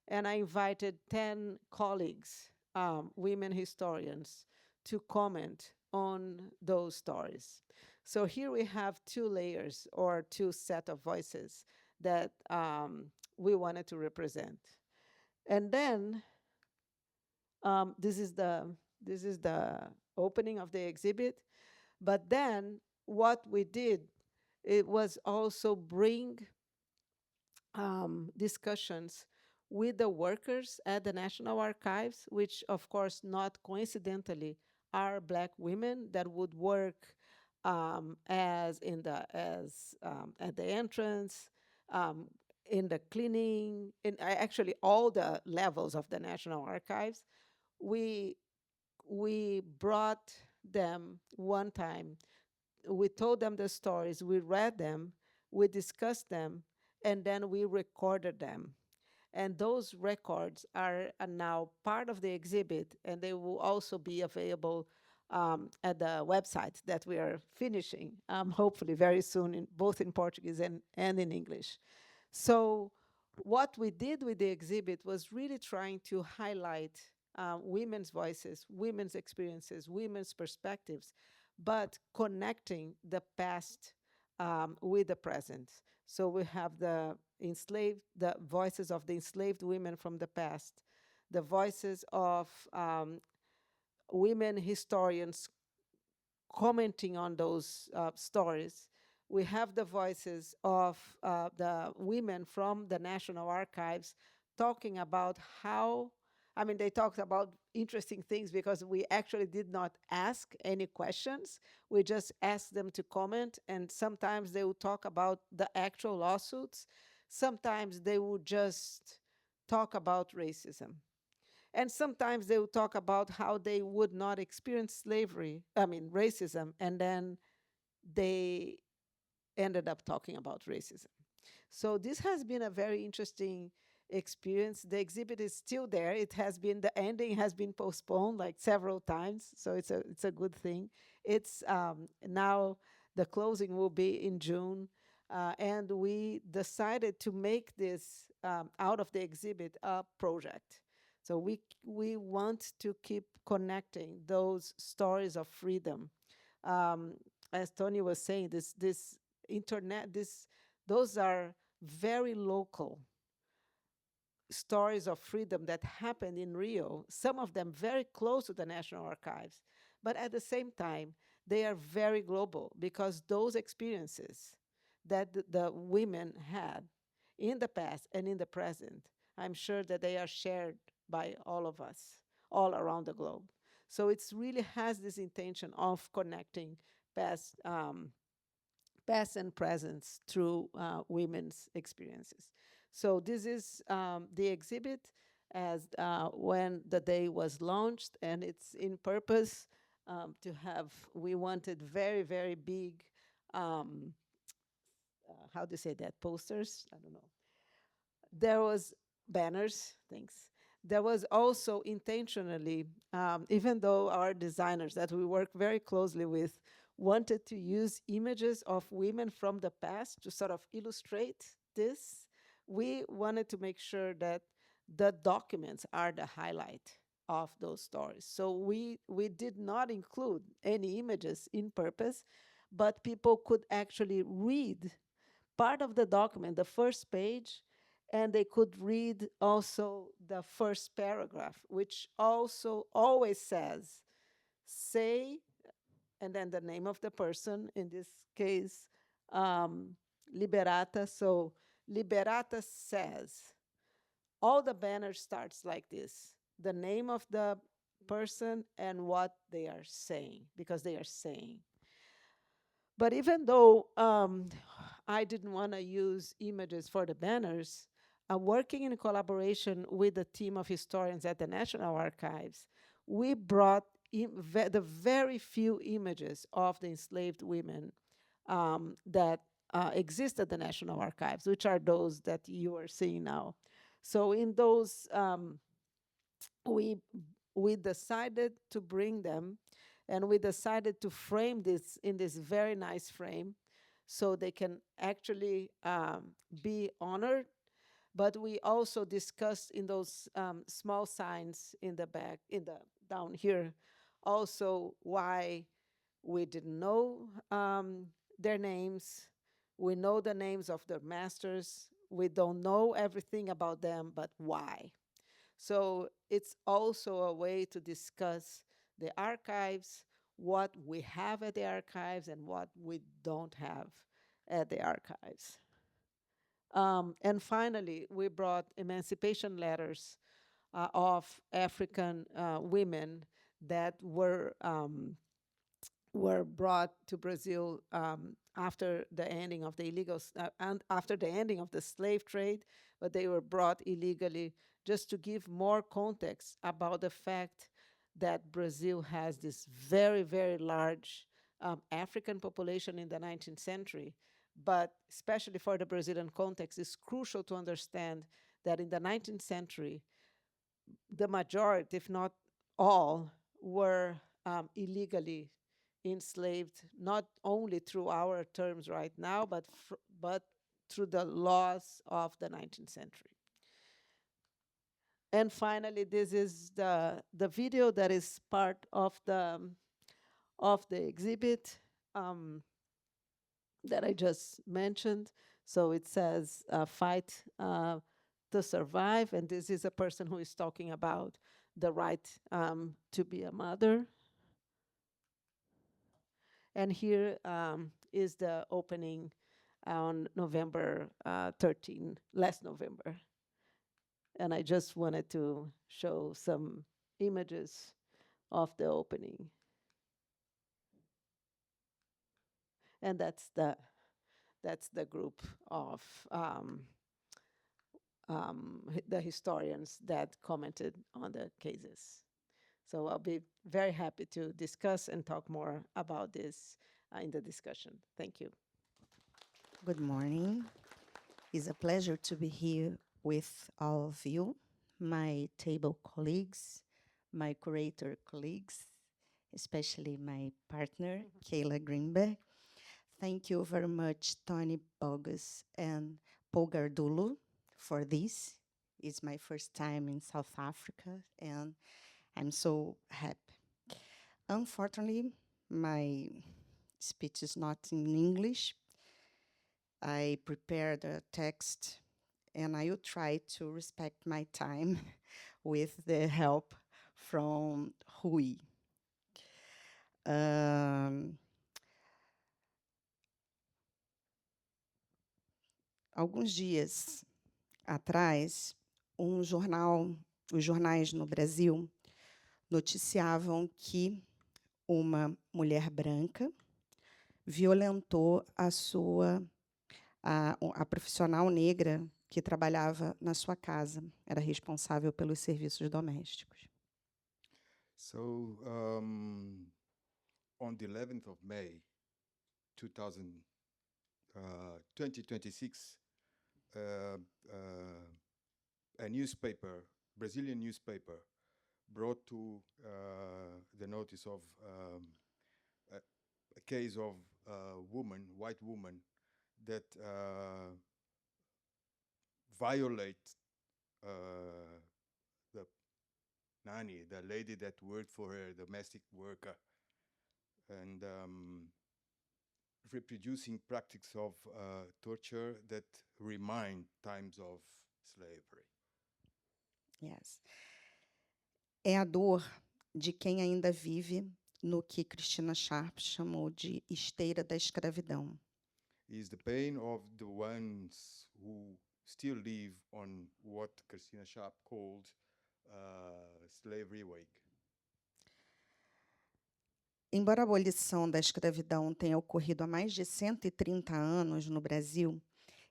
And I invited 10 colleagues, women historians, to comment on those stories. So here we have two layers or two set of voices that we wanted to represent. And then this is the opening of the exhibit. But then what we did, it was also bring discussions with the workers at the National Archives, which of course not coincidentally are Black women that would work at the entrance, in the cleaning, in actually all the levels of the National Archives. We brought them one time. We told them the stories. We read them. We discussed them, and then we recorded them. And those records are now part of the exhibit, and they will also be available at the website that we are finishing, hopefully very soon, both in Portuguese and in English. So what we did with the exhibit was really trying to highlight women's voices, women's experiences, women's perspectives, but connecting the past with the present. So we have the voices of the enslaved women from the past, the voices of women historians commenting on those stories. We have the voices of the women from the National Archives talking about how, I mean, they talked about interesting things because we actually did not ask any questions. We just asked them to comment, and sometimes they would talk about the actual lawsuits. Sometimes they would just talk about racism. And sometimes they would talk about how they would not experience racism, and then they ended up talking about racism. So this has been a very interesting experience. The exhibit is still there. The ending has been postponed like several times, so it's a good thing. It's now the closing will be in June, and we decided to make this out of the exhibit a project. So we want to keep connecting those stories of freedom. Um, as Tony was saying, this internet, those are very local stories of freedom that happened in Rio, some of them very close to the National Archives, but at the same time, they are very global because those experiences that the women had in the past and in the present, I'm sure that they are shared by all of us all around the globe. So it's really has this intention of connecting past past and present through women's experiences. So this is the exhibit as when the day was launched, and it's in purpose to have, we wanted very, very big, how do you say that, posters? I don't know. There was banners, thanks. There was also intentionally, even though our designers that we work very closely with wanted to use images of women from the past to sort of illustrate this, we wanted to make sure that the documents are the highlight of those stories. So we did not include any images in purpose, but people could actually read part of the document, the first page, and they could read also the first paragraph, which also always says, say, and then the name of the person, in this case, Liberata. So Liberata says, all the banners starts like this, the name of the person and what they are saying, because they are saying. But even though I didn't want to use images for the banners, working in collaboration with a team of historians at the National Archives, we brought the very few images of the enslaved women that exist at the National Archives, which are those that you are seeing now. So in those, we decided to bring them, and we decided to frame this in this very nice frame so they can actually be honored. But we also discussed in those small signs in the back, down here, also why we didn't know their names. We know the names of their masters. We don't know everything about them, but why? So it's also a way to discuss the archives, what we have at the archives and what we don't have at the archives. And finally, we brought emancipation letters of African women that were brought to Brazil after the ending of the and after the ending of the slave trade, but they were brought illegally, just to give more context about the fact that Brazil has this very, very large African population in the 19th century. But especially for the Brazilian context, it's crucial to understand that in the 19th century, the majority, if not all, were illegally enslaved, not only through our terms right now, but through the laws of the 19th century. And finally, this is the video that is part of the exhibit that I just mentioned. So it says, fight to survive. And this is a person who is talking about the right to be a mother. And here is the opening on November 13, last November. And I just wanted to show some images of the opening. And that's the group of the historians that commented on the cases. So I'll be very happy to discuss and talk more about this in the discussion. Thank you. Good morning. It's a pleasure to be here with all of you, my table colleagues, my curator colleagues, especially my partner, Kayla Greenberg. Thank you very much, Tony Bogus and Paul Gardulo, for this. It's my first time in South Africa, and I'm so happy. Unfortunately, my speech is not in English. I prepared a text, and I will try to respect my time with the help from Rui. Alguns dias atrás, os jornais no Brasil noticiavam que uma mulher branca violentou a profissional negra que trabalhava na sua casa, era responsável pelos serviços domésticos. So, on the 11th of May, 2026, a newspaper, Brazilian newspaper, brought to the notice of a case of a woman, white woman, that violate the nanny, the lady that worked for her, domestic worker, and reproducing practices of torture that remind times of slavery. Yes. É a dor de quem ainda vive no que Cristina Sharp chamou de esteira da escravidão. Is the pain of the ones who still live on what Christina Sharp called slavery wake. Embora a abolição da escravidão tenha ocorrido há mais de 130 anos no Brasil,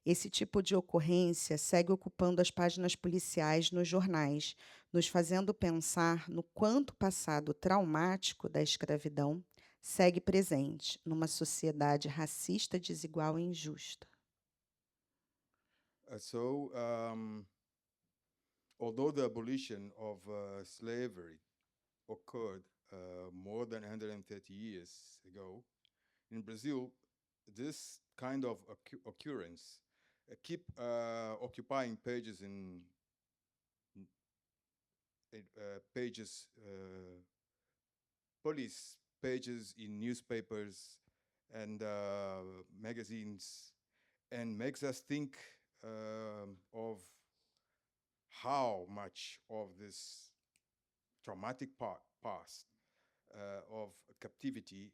esse tipo de ocorrência segue ocupando as páginas policiais nos jornais, nos fazendo pensar no quanto o passado traumático da escravidão segue presente numa sociedade racista, desigual e injusta. Although the abolition of slavery occurred more than 130 years ago, in Brazil, this kind of occurrence keep occupying pages in pages, police pages in newspapers and magazines, and makes us think of how much of this traumatic past of captivity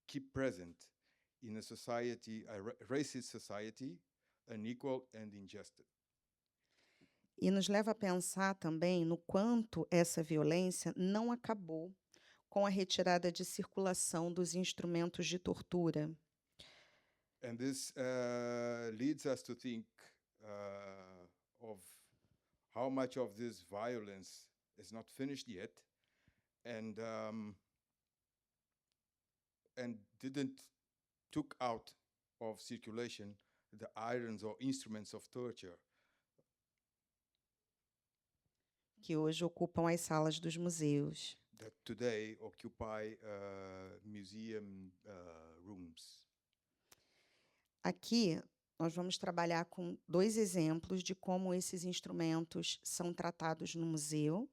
keep present in a society, a racist society, unequal and unjust. E nos leva a pensar também no quanto essa violência não acabou com a retirada de circulação dos instrumentos de tortura. And this leads us to think of how much of this violence is not finished yet, and didn't took out of circulation the irons or instruments of torture. que hoje ocupam as salas dos museus. that today occupy museum rooms. Aqui, nós vamos trabalhar com 2 exemplos de como esses instrumentos são tratados no museu.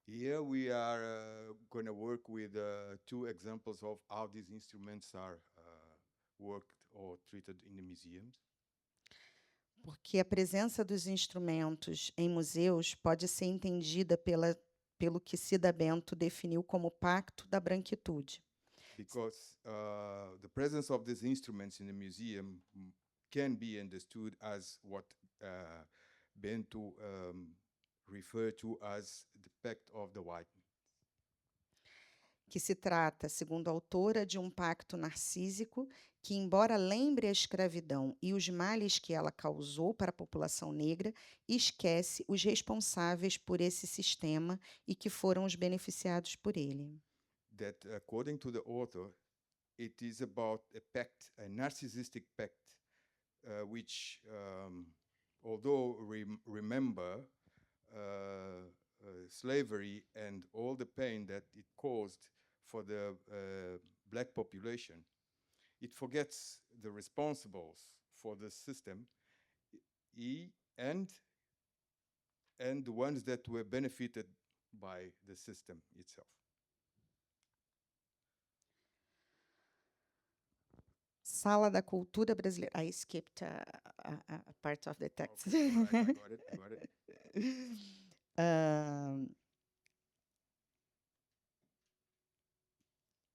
Here we are going to work with 2 examples of how these instruments are worked or treated in the museums. Porque a presença dos instrumentos em museus pode ser entendida pelo que Cida Bento definiu como pacto da branquitude. Because the presence of these instruments in the museum can be understood as what Bento referred to as the pact of the white. Que se trata, segundo a autora, de um pacto narcísico que, embora lembre a escravidão e os males que ela causou para a população negra, esquece os responsáveis por esse sistema e que foram os beneficiados por ele. That, according to the author, it is about a pact, a narcissistic pact, which, although remember slavery and all the pain that it caused for the black population, it forgets the responsibles for the system and the ones that were benefited by the system itself. Sala da Cultura Brasileira. I skipped a part of the text. Okay, all right, I got it.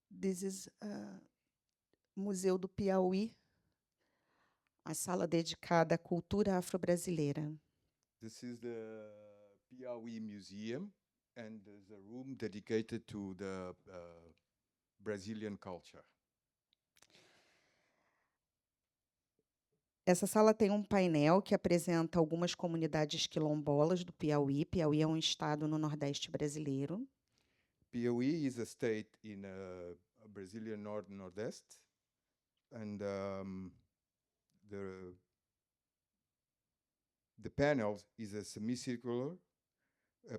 This is Museu do Piauí, a sala dedicada à cultura afro-brasileira. This is the Piauí Museum, and there's a room dedicated to the Brazilian culture. Essa sala tem um painel que apresenta algumas comunidades quilombolas do Piauí. Piauí é um estado no Nordeste brasileiro. Piauí is a state in a Brazilian Nordeste, and the panel is a semicircular,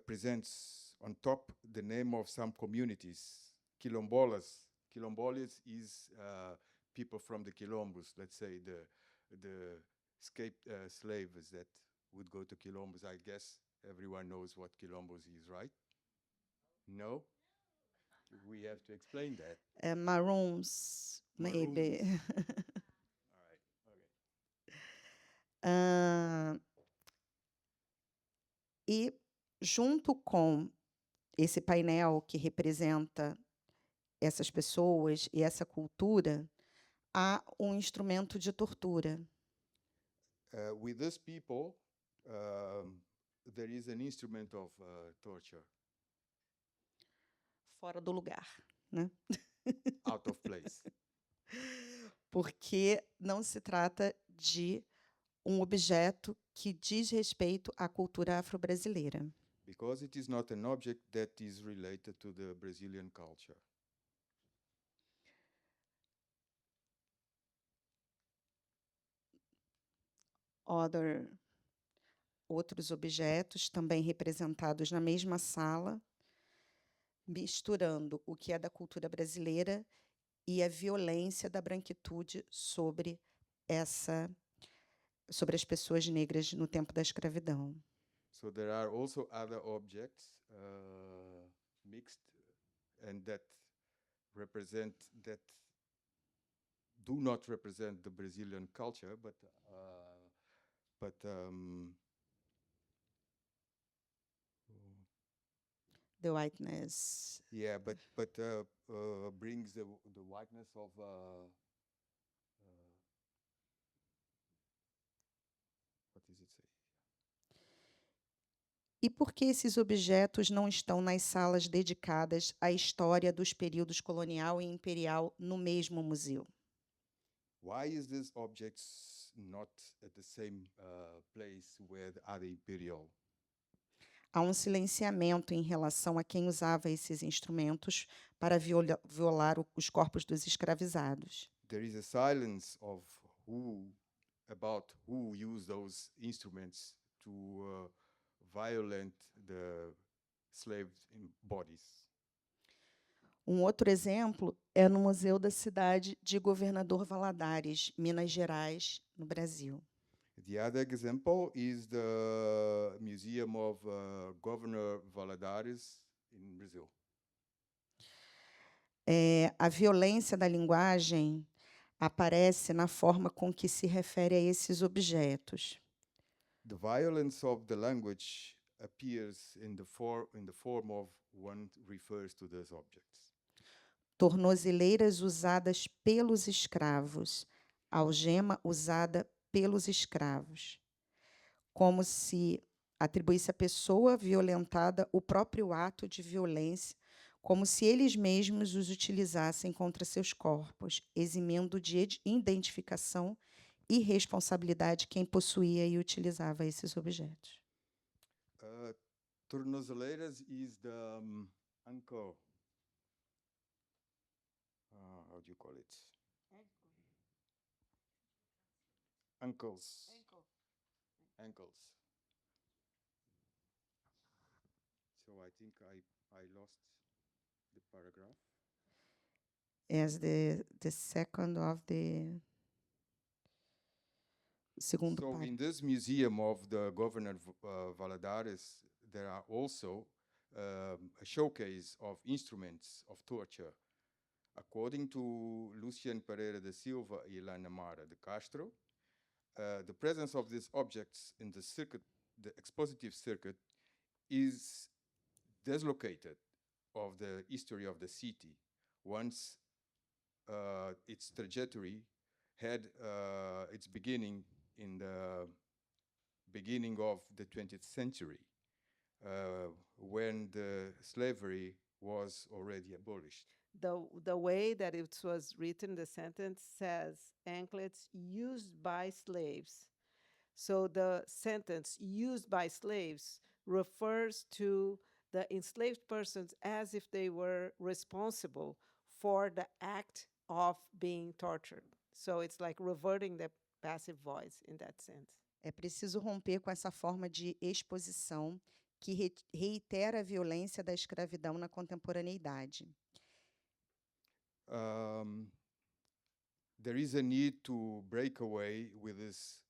presents on top the name of some communities. Quilombolas. Quilombolas is people from the quilombos, let's say the escaped slaves that would go to quilombos. I guess everyone knows what quilombos is, right? No? We have to explain that. Maroons, maybe. Maroons. All right, okay. E, junto com esse painel que representa essas pessoas e essa cultura, há um instrumento de tortura. With these people, there is an instrument of torture. Fora do lugar, né? Out of place. Porque não se trata de um objeto que diz respeito à cultura afro-brasileira. Because it is not an object that is related to the Brazilian culture. Outros objetos também representados na mesma sala, misturando o que é da cultura brasileira e a violência da branquitude sobre as pessoas negras no tempo da escravidão. So there are also other objects mixed and that do not represent the Brazilian culture, but The whiteness. yeah, but brings the whiteness of what does it say? E por que esses objetos não estão nas salas dedicadas à história dos períodos colonial e imperial no mesmo museu? Why is these objects not at the same place where the other imperial? Há um silenciamento em relação a quem usava esses instrumentos para violar os corpos dos escravizados. There is a silence of about who used those instruments to violate the slave bodies. Outro exemplo é no Museu da Cidade de Governador Valadares, Minas Gerais, no Brasil. The other example is the Museum of Governor Valadares in Brazil. A violência da linguagem aparece na forma com que se refere a esses objetos. The violence of the language appears in the form of one refers to those objects. Tornozeleiras usadas pelos escravos, algema usada pelos escravos, como se atribuísse à pessoa violentada o próprio ato de violência, como se eles mesmos os utilizassem contra seus corpos, eximindo de identificação e responsabilidade quem possuía e utilizava esses objetos. Tornozeleiras is the ankle. How do you call it? Ankles. Ankles. So I think I lost the paragraph. As the second of the segundo So parágrafo. in this museum of the Governor Valadares, there are also a showcase of instruments of torture. According to Lucian Pereira da Silva and Ilana Mara de Castro, the presence of these objects in the circuit, the expositive circuit, is dislocated of the history of the city once its trajectory had its beginning in the beginning of the 20th century, when the slavery was already abolished. The way that it was written, the sentence says anklets used by slaves. So the sentence used by slaves refers to the enslaved persons as if they were responsible for the act of being tortured. So it's like reverting the passive voice in that sense. É preciso romper com essa forma de exposição que reitera a violência da escravidão na contemporaneidade. There is a need to break away with this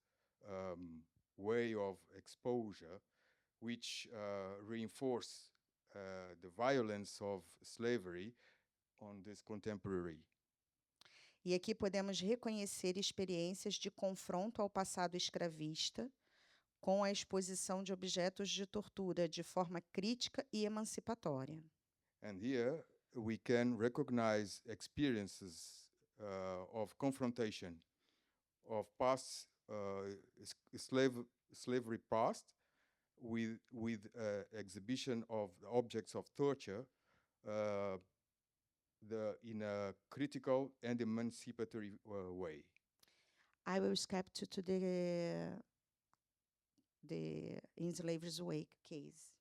way of exposure, which reinforce the violence of slavery on this contemporary. E aqui podemos reconhecer experiências de confronto ao passado escravista com a exposição de objetos de tortura de forma crítica e emancipatória. And here we can recognize experiences of confrontation of past slavery past with exhibition of objects of torture in a critical and emancipatory way. I will skip to the Enslavers' Wake case.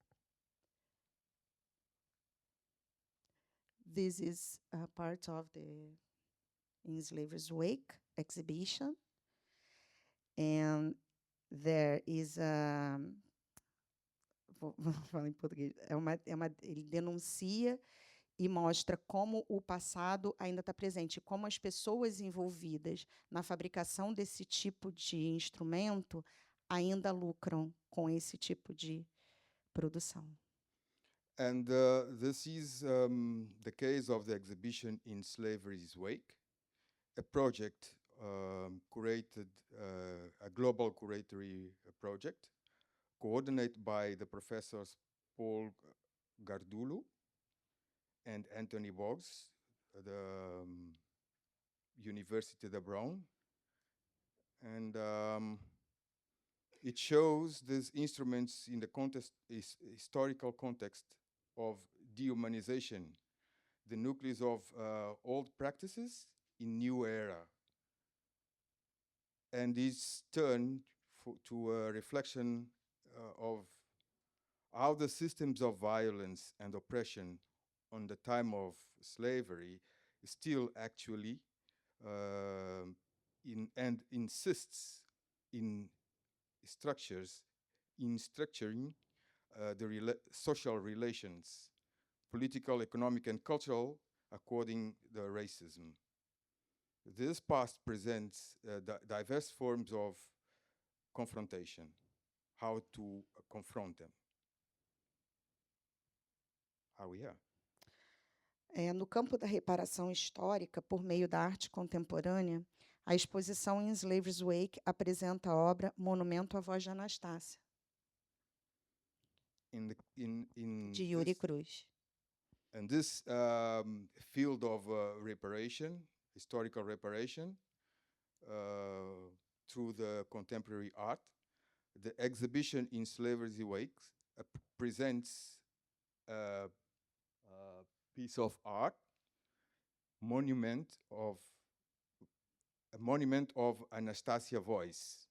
This is a part of the Enslavers' Wake exhibition, and there is a vou falar em português. Ele denuncia e mostra como o passado ainda está presente, como as pessoas envolvidas na fabricação desse tipo de instrumento ainda lucram com esse tipo de produção. And this is the case of the exhibition in Slavery's Wake, a project curated, a global curatorial project, coordinated by the professors Paul Gardulo and Anthony Boggs, the University of Brown. And it shows these instruments in the historical context of dehumanization, the nucleus of old practices in new era. And this turned to a reflection of how the systems of violence and oppression on the time of slavery still actually and insists in structuring social relations, political, economic, and cultural, according the racism. This past presents diverse forms of confrontation, how to confront them. How we are. No campo da reparação histórica, por meio da arte contemporânea, a exposição em Slavery's Wake apresenta a obra Monumento à Voz de Anastácia, de Yuri Cruz. In this field of reparation, historical reparation, through the contemporary art, the exhibition in Slavery's Wake presents a piece of art, a monument of Anastasia voice.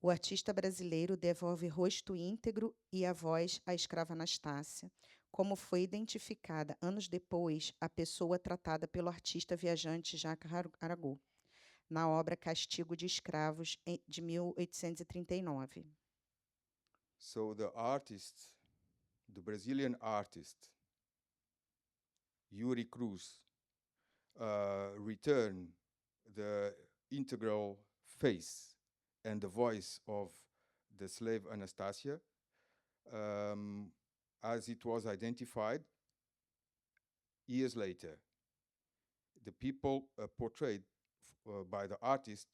O artista brasileiro devolve rosto íntegro e a voz à escrava Anastácia, como foi identificada anos depois a pessoa tratada pelo artista viajante Jacques Arago, na obra Castigo de Escravos, de 1839. So the artist, the Brazilian artist, Yuri Cruz, returned the integral face and the voice of the slave Anastasia, as it was identified years later. The people portrayed by the artist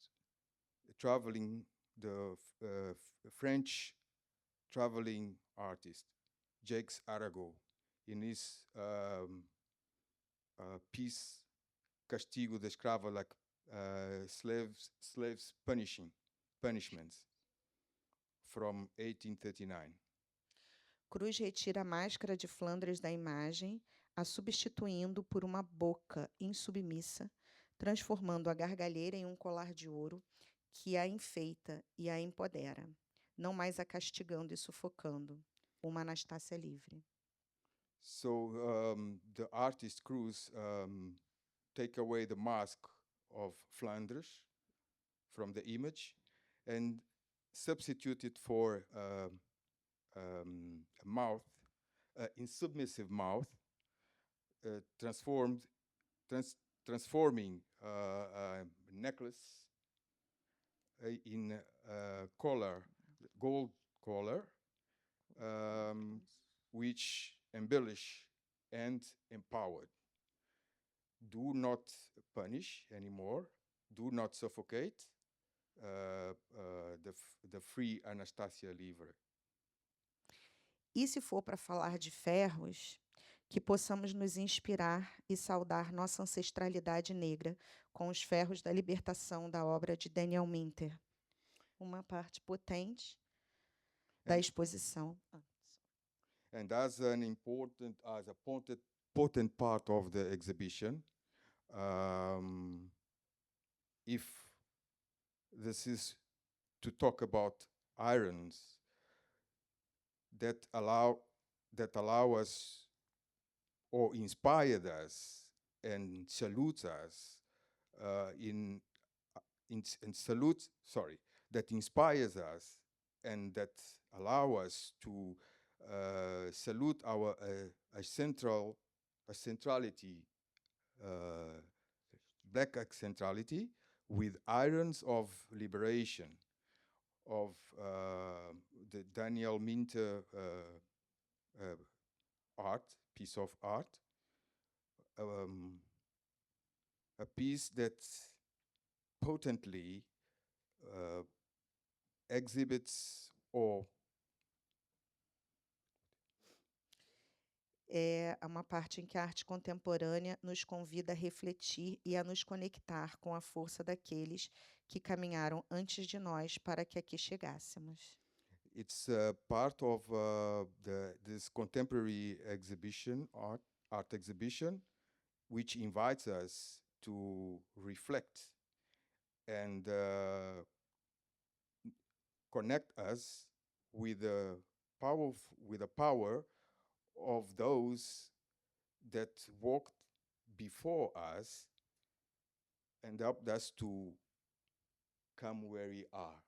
traveling, the French traveling artist, Jacques Arago, in his piece Castigo de Escrava, like slaves punishments, from 1839. Cruz retira a máscara de Flandres da imagem, a substituindo por uma boca insubmissa, transformando a gargalheira em um colar de ouro que a enfeita e a empodera, não mais a castigando e sufocando, uma Anastácia livre. So the artist Cruz take away the mask of Flanders from the image and substitute it for a mouth, insubmissive mouth, transforming a necklace in a collar, gold collar, which embellish and empowered. Do not punish anymore. Do not suffocate the free Anastasia livre. E se for para falar de ferros, que possamos nos inspirar e saudar nossa ancestralidade negra com os ferros da libertação da obra de Daniel Minter. Uma parte potente da exposição. And as a important part of the exhibition, if this is to talk about irons that allow us or inspired us and salutes us that inspires us and that allow us to salute our centrality, black centrality, with irons of liberation, of the Daniel Minter piece of art, a piece that potently exhibits or É uma parte em que a arte contemporânea nos convida a refletir e a nos conectar com a força daqueles que caminharam antes de nós para que aqui chegássemos. It's part of this contemporary exhibition, art exhibition, which invites us to reflect and connect us with the power of those that walked before us and helped us to come where we are.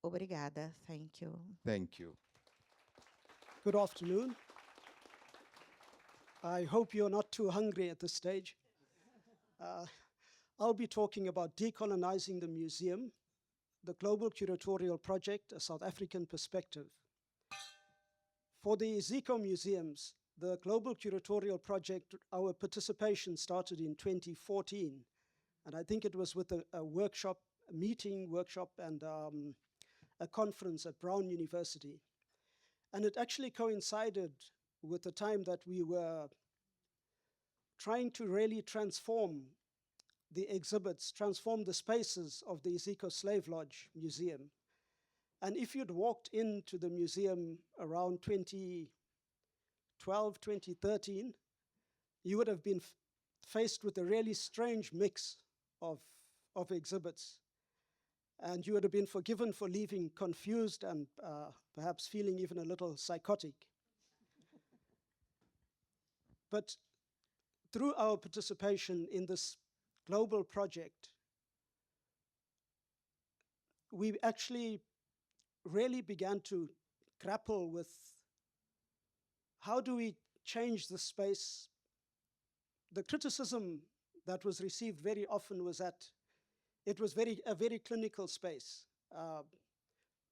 Obrigada. Thank you. Thank you. Good afternoon. I hope you're not too hungry at this stage. I'll be talking about decolonizing the museum, the Global Curatorial Project, a South African perspective. For the Iziko museums, the Global Curatorial Project, our participation started in 2014. And I think it was with a workshop, a meeting workshop, and a conference at Brown University. And it actually coincided with the time that we were trying to really transform the exhibits, transform the spaces of the Iziko Slave Lodge Museum. And if you'd walked into the museum around 2012, 2013, you would have been faced with a really strange mix of exhibits. And you would have been forgiven for leaving confused and perhaps feeling even a little psychotic. But through our participation in this global project, we actually really began to grapple with how do we change the space. The criticism that was received very often was that it was a very clinical space,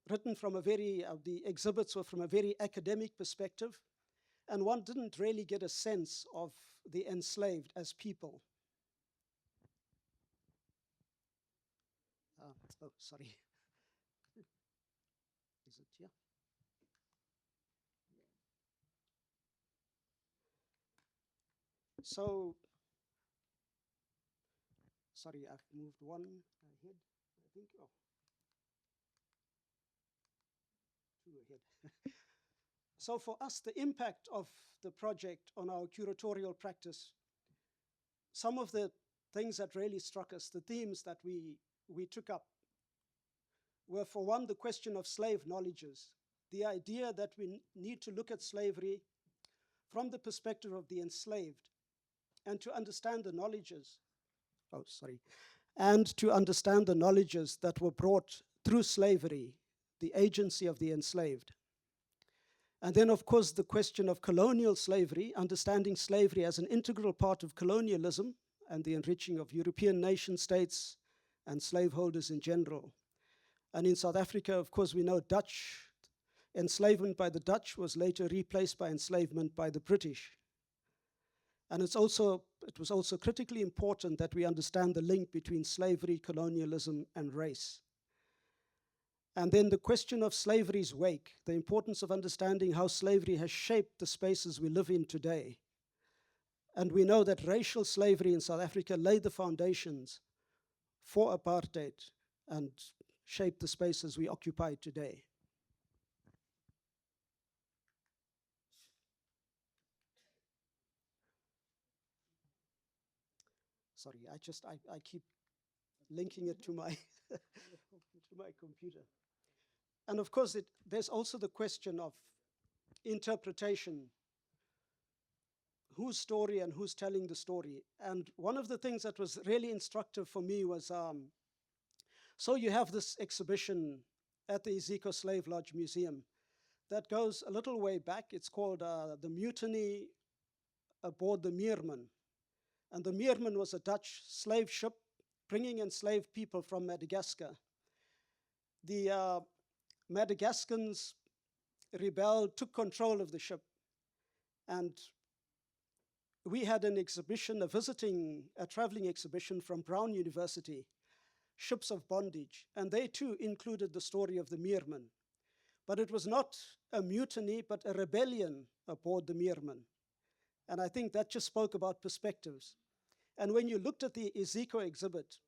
written from the exhibits were from a very academic perspective, and one didn't really get a sense of the enslaved as people. Oh, sorry. Is it here? So, sorry, I've moved one ahead, I think. Oh, two ahead. So for us, the impact of the project on our curatorial practice, some of the things that really struck us, the themes that we took up, were, for one, the question of slave knowledges, the idea that we need to look at slavery from the perspective of the enslaved and to understand the knowledges, and to understand the knowledges that were brought through slavery, the agency of the enslaved. And then, of course, the question of colonial slavery, understanding slavery as an integral part of colonialism and the enriching of European nation states and slaveholders in general. And in South Africa, of course, we know Dutch enslavement by the Dutch was later replaced by enslavement by the British. And it was also critically important that we understand the link between slavery, colonialism, and race. And then the question of slavery's wake, the importance of understanding how slavery has shaped the spaces we live in today. And we know that racial slavery in South Africa laid the foundations for apartheid and shaped the spaces we occupy today. Sorry, I keep linking it to my, to my computer. And of course, there's also the question of interpretation. Whose story and who's telling the story? And one of the things that was really instructive for me was, so you have this exhibition at the Iziko Slave Lodge Museum that goes a little way back. It's called The Mutiny Aboard the Meerman. And the Meerman was a Dutch slave ship bringing enslaved people from Madagascar. The Madagascans rebelled, took control of the ship. And we had an exhibition, a traveling exhibition from Brown University, Ships of Bondage. And they too included the story of the Meerman. But it was not a mutiny, but a rebellion aboard the Meerman. And I think that just spoke about perspectives. And when you looked at the Iziko exhibit,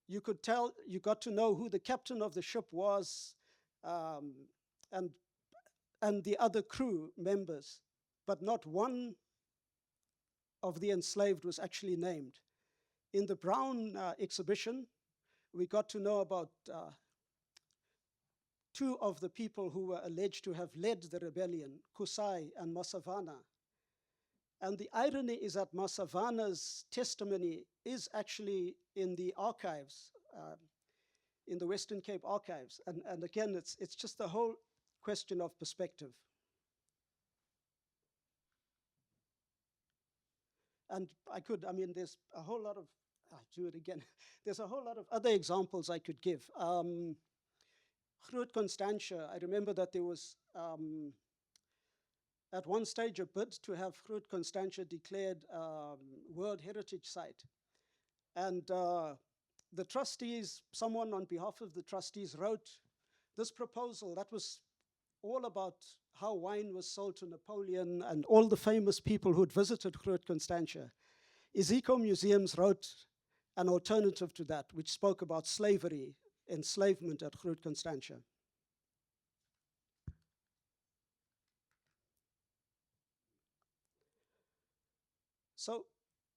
you could tell, you got to know who the captain of the ship was, and the other crew members, but not one of the enslaved was actually named. In the Brown exhibition, we got to know about two of the people who were alleged to have led the rebellion, Kusai and Masavana. And the irony is that Masavana's testimony is actually in the archives. in the Western Cape archives. And again, it's just the whole question of perspective. And there's a whole lot of, I do it again. There's a whole lot of other examples I could give. Groot Constantia, I remember that there was, at one stage, a bid to have Groot Constantia declared World Heritage Site. And the trustees, someone on behalf of the trustees wrote this proposal that was all about how wine was sold to Napoleon and all the famous people who'd visited Groot Constantia. Iziko Museums wrote an alternative to that, which spoke about slavery, enslavement at Groot Constantia. So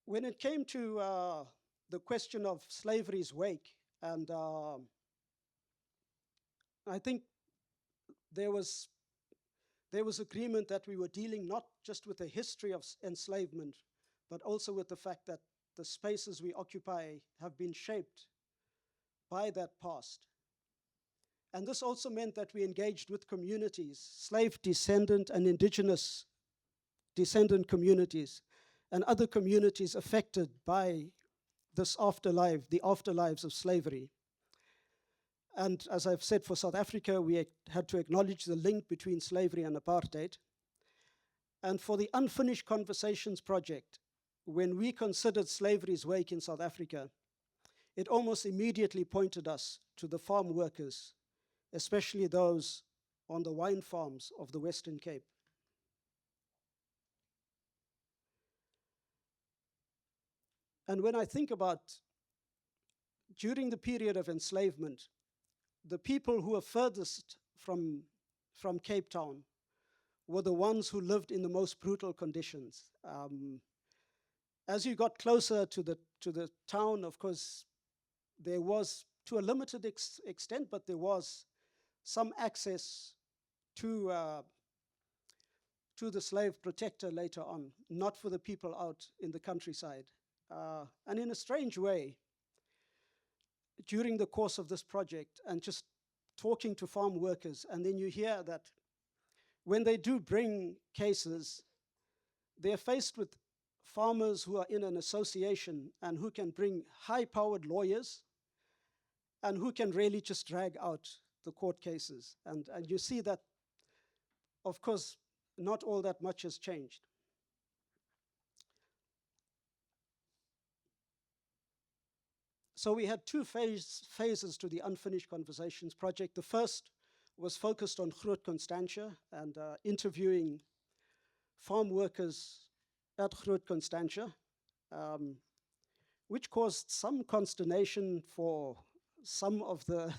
when it came to the question of slavery's wake, and I think there was agreement that we were dealing not just with the history of enslavement, but also with the fact that the spaces we occupy have been shaped by that past. And this also meant that we engaged with communities, slave descendant and indigenous descendant communities, and other communities affected by this afterlife, the afterlives of slavery. And as I've said, for South Africa, we had to acknowledge the link between slavery and apartheid. And for the Unfinished Conversations project, when we considered slavery's wake in South Africa, it almost immediately pointed us to the farm workers, especially those on the wine farms of the Western Cape. And when I think about during the period of enslavement, the people who were furthest from Cape Town were the ones who lived in the most brutal conditions. As you got closer to the town, of course, there was, to a limited extent, but there was some access to the slave protector later on, not for the people out in the countryside. And in a strange way, during the course of this project and just talking to farm workers, and then you hear that when they do bring cases, they're faced with farmers who are in an association and who can bring high-powered lawyers and who can really just drag out the court cases. And you see that, of course, not all that much has changed. So we had two phases to the Unfinished Conversations project. The first was focused on Groot Constantia and interviewing farm workers at Groot Constantia, which caused some consternation for some of the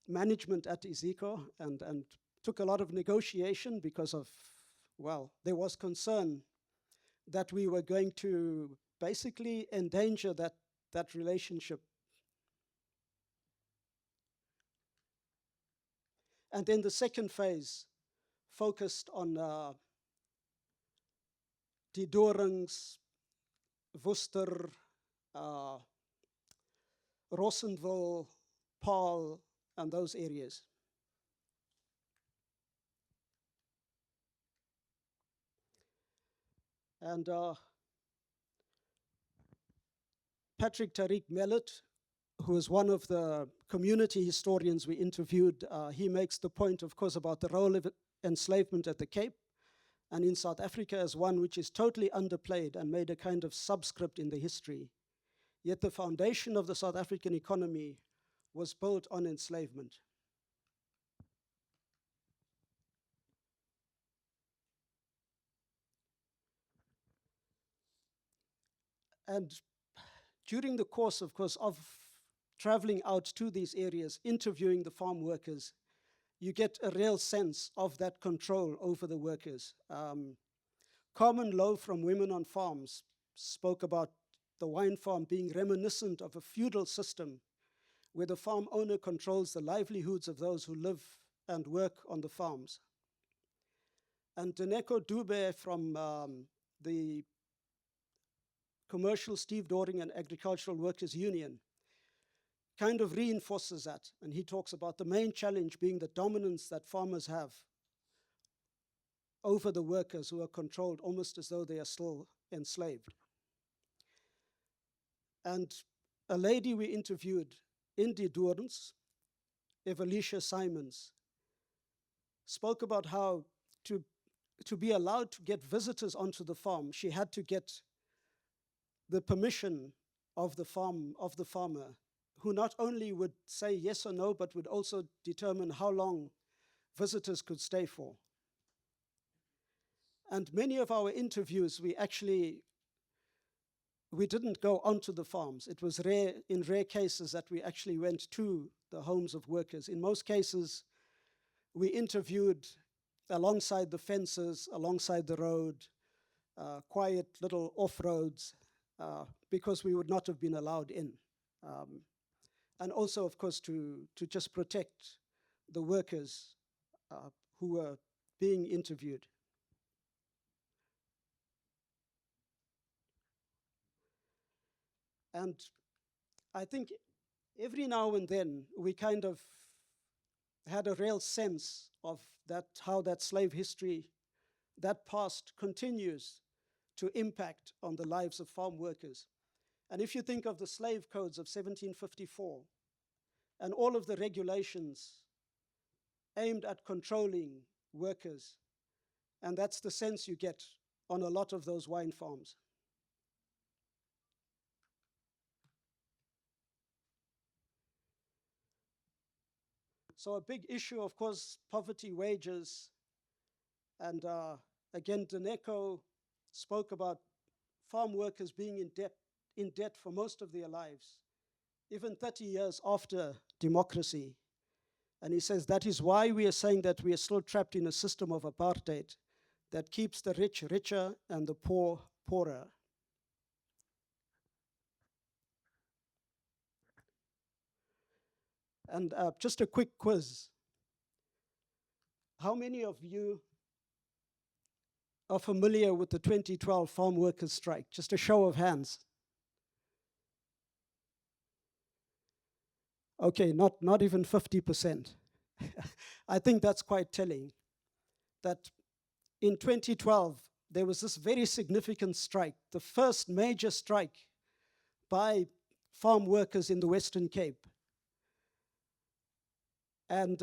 management at Iziko and took a lot of negotiation because of, well, there was concern that we were going to basically endanger that relationship. And then the second phase focused on die Dorings, Worcester, Rossenville, Paarl, and those areas. And Patrick Tariq Mellet, who is one of the community historians we interviewed, he makes the point, of course, about the role of enslavement at the Cape and in South Africa as one which is totally underplayed and made a kind of subscript in the history. Yet the foundation of the South African economy was built on enslavement. And during the course, of course, of traveling out to these areas, interviewing the farm workers, you get a real sense of that control over the workers. Carmen Lowe from Women on Farms spoke about the wine farm being reminiscent of a feudal system where the farm owner controls the livelihoods of those who live and work on the farms. And Deneko Dube from the Commercial Stevedoring and Agricultural Workers Union kind of reinforces that. And he talks about the main challenge being the dominance that farmers have over the workers, who are controlled almost as though they are still enslaved. And a lady we interviewed in Die Dorens, Evelicia Simmons, spoke about how to be allowed to get visitors onto the farm, she had to get the permission of the farmer, who not only would say yes or no, but would also determine how long visitors could stay for. And many of our interviews, we didn't go onto the farms. It was in rare cases that we actually went to the homes of workers. In most cases, we interviewed alongside the fences, alongside the road, quiet little off-roads, because we would not have been allowed in. And also, of course, to just protect the workers who were being interviewed. And I think every now and then we kind of had a real sense of that, how that slave history, that past continues to impact on the lives of farm workers. And if you think of the slave codes of 1754 and all of the regulations aimed at controlling workers, and that's the sense you get on a lot of those wine farms. So a big issue, of course, poverty, wages. And again, Daneko spoke about farm workers being in debt for most of their lives, even 30 years after democracy. And he says that is why we are saying that we are still trapped in a system of apartheid that keeps the rich richer and the poor poorer. And just a quick quiz. How many of you are familiar with the 2012 farm workers' strike? Just a show of hands. Okay, not even 50%. I think that's quite telling, that in 2012, there was this very significant strike, the first major strike by farm workers in the Western Cape. And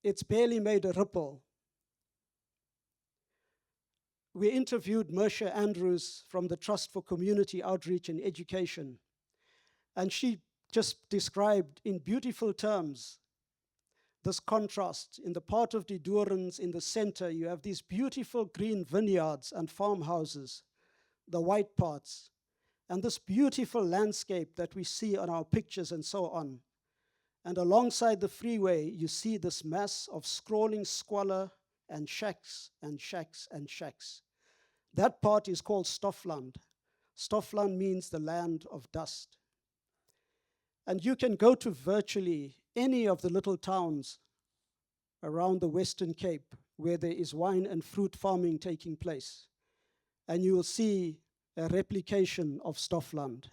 it's barely made a ripple. We interviewed Mersha Andrews from the Trust for Community Outreach and Education, and she just described in beautiful terms this contrast. In the part of Die Dorens, in the center, you have these beautiful green vineyards and farmhouses, the white parts, and this beautiful landscape that we see on our pictures and so on. And alongside the freeway, you see this mass of scrawling squalor and shacks and shacks and shacks. That part is called Stoffland. Stoffland means the land of dust. And you can go to virtually any of the little towns around the Western Cape where there is wine and fruit farming taking place, and you will see a replication of Stoffland.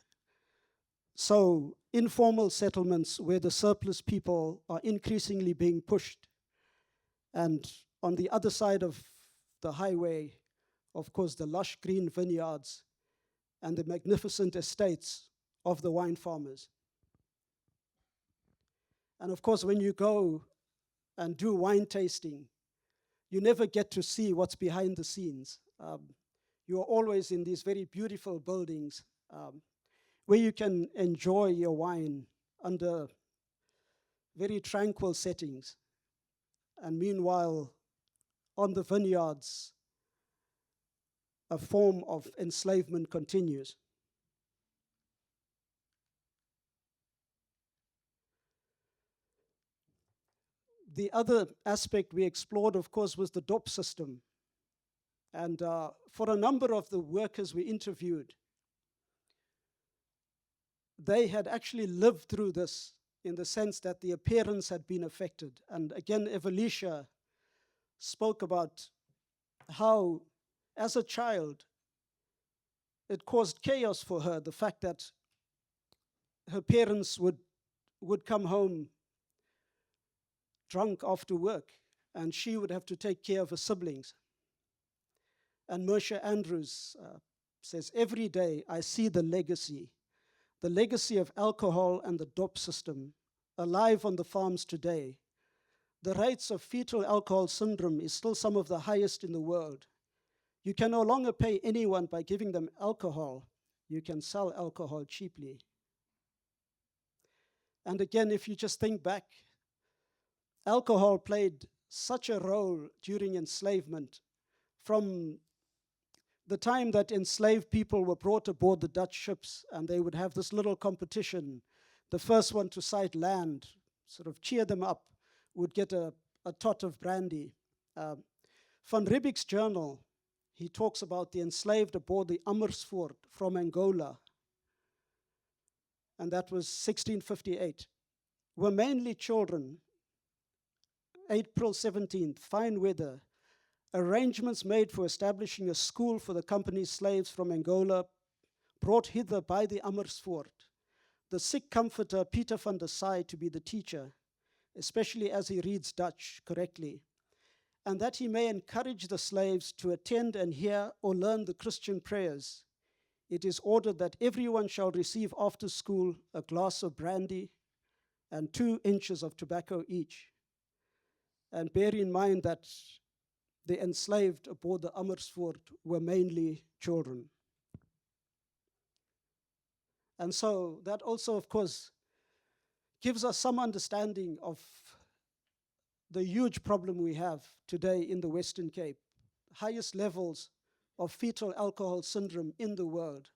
So informal settlements where the surplus people are increasingly being pushed. And on the other side of the highway, of course, the lush green vineyards and the magnificent estates of the wine farmers. And of course, when you go and do wine tasting, you never get to see what's behind the scenes. You are always in these very beautiful buildings where you can enjoy your wine under very tranquil settings. And meanwhile, on the vineyards, a form of enslavement continues. The other aspect we explored, of course, was the DOP system. And for a number of the workers we interviewed, they had actually lived through this in the sense that the appearance had been affected. And again, Evelicia spoke about how, as a child, it caused chaos for her, the fact that her parents would would come home drunk after work, and she would have to take care of her siblings. And Mersha Andrews says, every day I see the legacy of alcohol and the DOP system alive on the farms today. The rates of fetal alcohol syndrome is still some of the highest in the world. You can no longer pay anyone by giving them alcohol. You can sell alcohol cheaply. And again, if you just think back, alcohol played such a role during enslavement. From the time that enslaved people were brought aboard the Dutch ships, and they would have this little competition, the first one to sight land, sort of cheer them up, would get a tot of brandy. Van Riebeeck's journal, he talks about the enslaved aboard the Amersfoort from Angola, and that was 1658, were mainly children. April 17th, fine weather, arrangements made for establishing a school for the company's slaves from Angola, brought hither by the Amersfoort. The sick comforter Peter van der Saai to be the teacher, especially as he reads Dutch correctly, and that he may encourage the slaves to attend and hear or learn the Christian prayers. It is ordered that everyone shall receive after school a glass of brandy and 2 inches of tobacco each. And bear in mind that the enslaved aboard the Amersfoort were mainly children. And so that also, of course, gives us some understanding of the huge problem we have today in the Western Cape, highest levels of fetal alcohol syndrome in the world.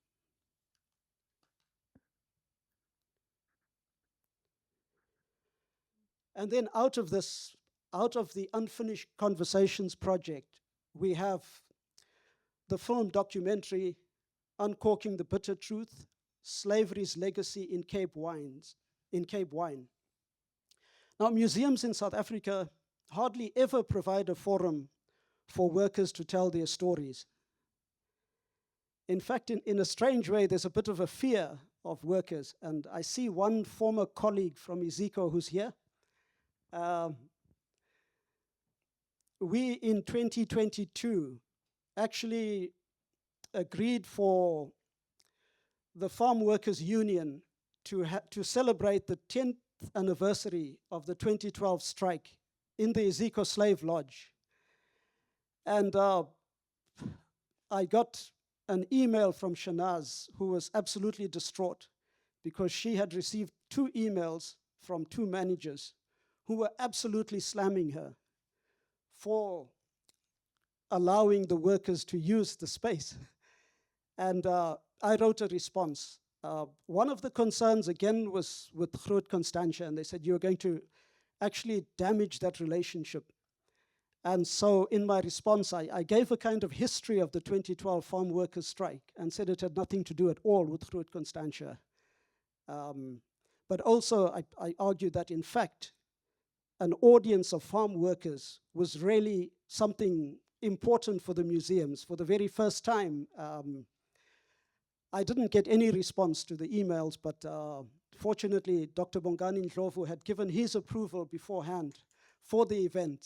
And then out of the Unfinished Conversations project, we have the film documentary, Uncorking the Bitter Truth, Slavery's Legacy in Cape Wine. Now, museums in South Africa hardly ever provide a forum for workers to tell their stories. In fact, in a strange way, there's a bit of a fear of workers. And I see one former colleague from Iziko who's here. We, in 2022, actually agreed for the Farm Workers Union to celebrate the 10th anniversary of the 2012 strike in the Iziko Slave Lodge. And I got an email from Shanaz, who was absolutely distraught because she had received 2 emails from 2 managers who were absolutely slamming her for allowing the workers to use the space. And I wrote a response. One of the concerns, again, was with Ruth Constantia, and they said, you're going to actually damage that relationship. And so in my response, I gave a kind of history of the 2012 farm workers' strike and said it had nothing to do at all with Ruth Constantia. But also, I argued that, in fact, an audience of farm workers was really something important for the museums. For the very first time, I didn't get any response to the emails, but fortunately, Dr. Bongani Ndlovu had given his approval beforehand for the event.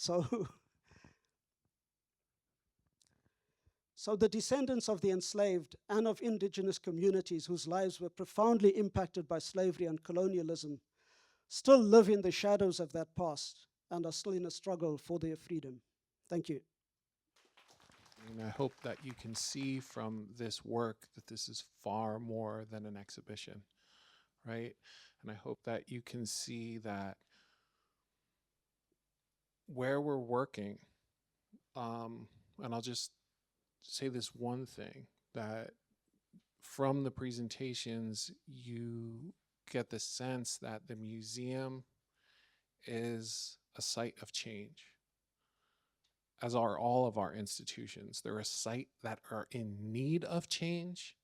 So the descendants of the enslaved and of indigenous communities whose lives were profoundly impacted by slavery and colonialism still live in the shadows of that past and are still in a struggle for their freedom. Thank you. And I hope that you can see from this work that this is far more than an exhibition, right? And I hope that you can see that where we're working, and I'll just say this one thing, that from the presentations, you get the sense that the museum is a site of change, as are all of our institutions. They're a site that are in need of change,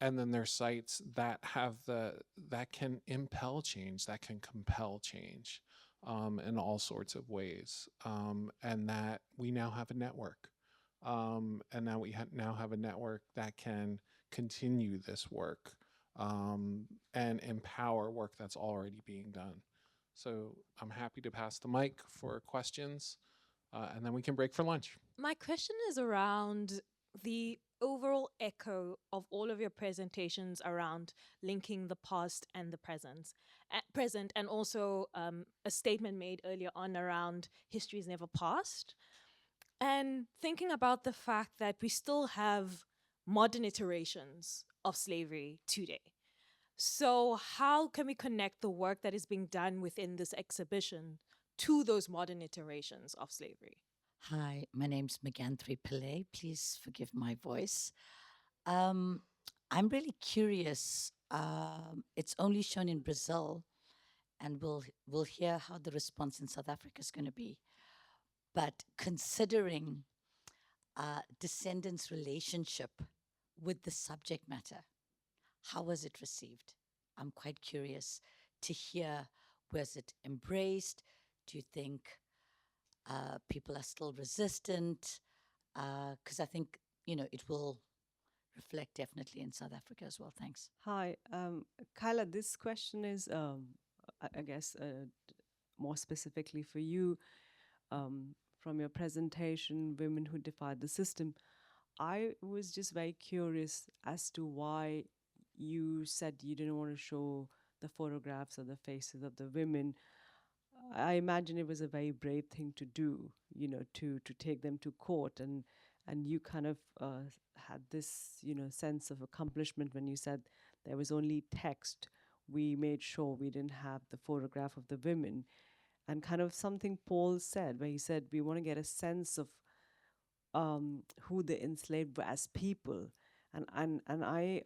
and then there's sites that have that can impel change, that can compel change in all sorts of ways, and that we now have a network, and now we now have a network that can continue this work and empower work that's already being done. So I'm happy to pass the mic for questions, and then we can break for lunch. My question is around the overall echo of all of your presentations around linking the past and the present, and also a statement made earlier on around history is never past. And thinking about the fact that we still have modern iterations of slavery today. So, how can we connect the work that is being done within this exhibition to those modern iterations of slavery? Hi, my name's Megantri Pillay. Please forgive my voice. I'm really curious. It's only shown in Brazil, and we'll hear how the response in South Africa is going to be. But considering descendants' relationship with the subject matter, how was it received? I'm quite curious to hear, was it embraced? Do you think people are still resistant? Because I think, it will reflect definitely in South Africa as well. Thanks. Hi, Kyla, this question is, I guess, more specifically for you. From your presentation, Women Who Defied the System, I was just very curious as to why you said you didn't want to show the photographs or the faces of the women. I imagine it was a very brave thing to do, to take them to court, and you kind of had this, sense of accomplishment when you said there was only text. We made sure we didn't have the photograph of the women, and kind of something Paul said, where he said we want to get a sense of who the enslaved were as people, and I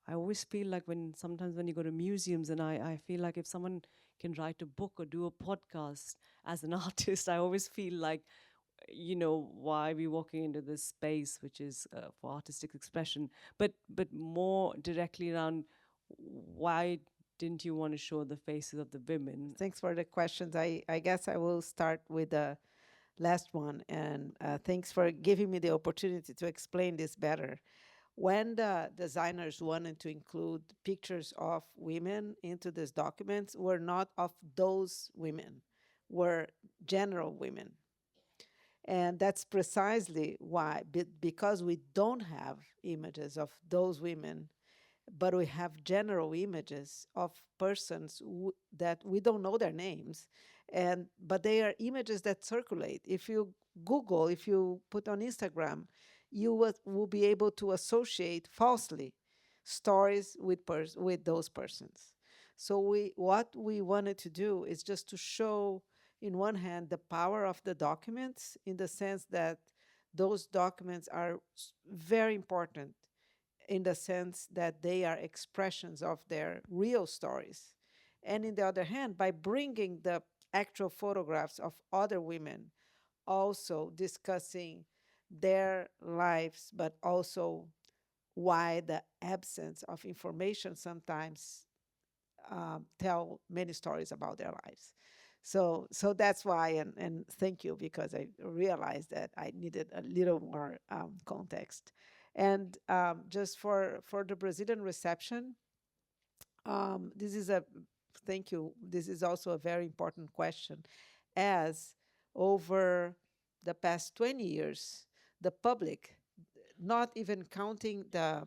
always feel like sometimes when you go to museums, and I feel like if someone can write a book or do a podcast as an artist, I always feel like, why are we walking into this space, which is for artistic expression, but more directly around why didn't you want to show the faces of the women? Thanks for the questions. I guess I will start with the last one, and thanks for giving me the opportunity to explain this better. When the designers wanted to include pictures of women into these documents, were not of those women, were general women. And that's precisely why, because we don't have images of those women, but we have general images of persons that we don't know their names, but they are images that circulate. If you Google, if you put on Instagram, you will be able to associate falsely stories with those persons. So what we wanted to do is just to show, in one hand, the power of the documents, in the sense that those documents are very important, in the sense that they are expressions of their real stories. And in the other hand, by bringing the actual photographs of other women, also discussing their lives, but also why the absence of information sometimes tell many stories about their lives. So that's why, and thank you, because I realized that I needed a little more context. And just for the Brazilian reception, thank you. This is also a very important question, as over the past 20 years, the public, not even counting the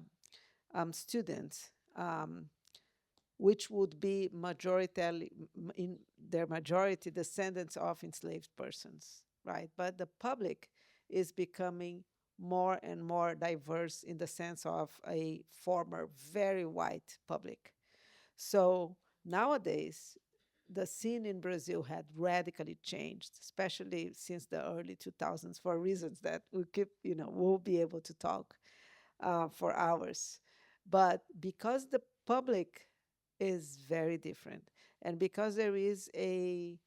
students, which would be in their majority descendants of enslaved persons, right? But the public is becoming more and more diverse in the sense of a former very white public. So nowadays, the scene in Brazil had radically changed, especially since the early 2000s, for reasons that we'll be able to talk for hours. But because the public is very different, and because there is a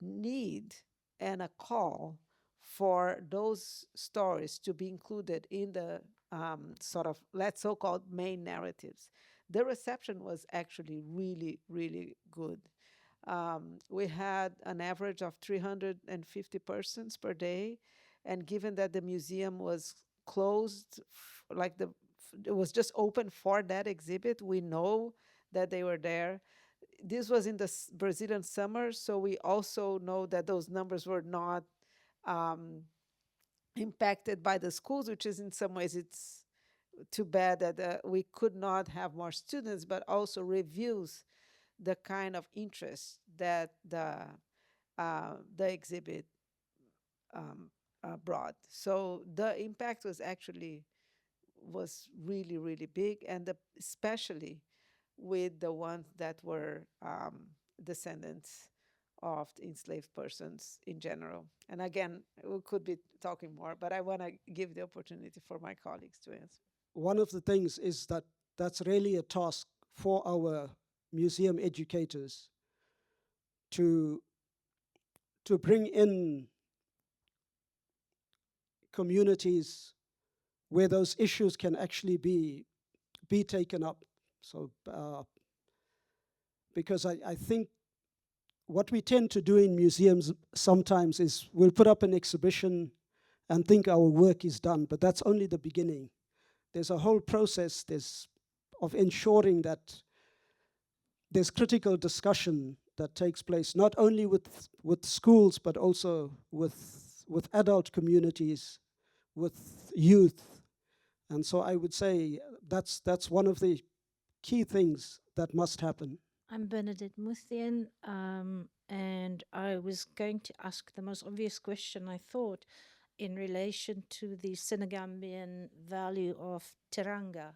need and a call for those stories to be included in the sort of, so-called main narratives, the reception was actually really, really good. We had an average of 350 persons per day, and given that the museum was closed, it was just open for that exhibit. We know that they were there. This was in the Brazilian summer, so we also know that those numbers were not um, impacted by the schools, which is in some ways it's too bad that we could not have more students, but also reveals the kind of interest that the exhibit brought. So the impact was really, really big, and especially with the ones that were descendants of enslaved persons in general. And again, we could be talking more, but I want to give the opportunity for my colleagues to answer. One of the things is that that's really a task for our museum educators to bring in communities where those issues can actually be taken up. So because I think what we tend to do in museums sometimes is we'll put up an exhibition and think our work is done, but that's only the beginning. There's a whole process of ensuring that there's critical discussion that takes place, not only with schools, but also with adult communities, with youth. And so I would say that's one of the key things that must happen. I'm Bernadette Muthian, and I was going to ask the most obvious question, I thought, in relation to the Senegambian value of teranga,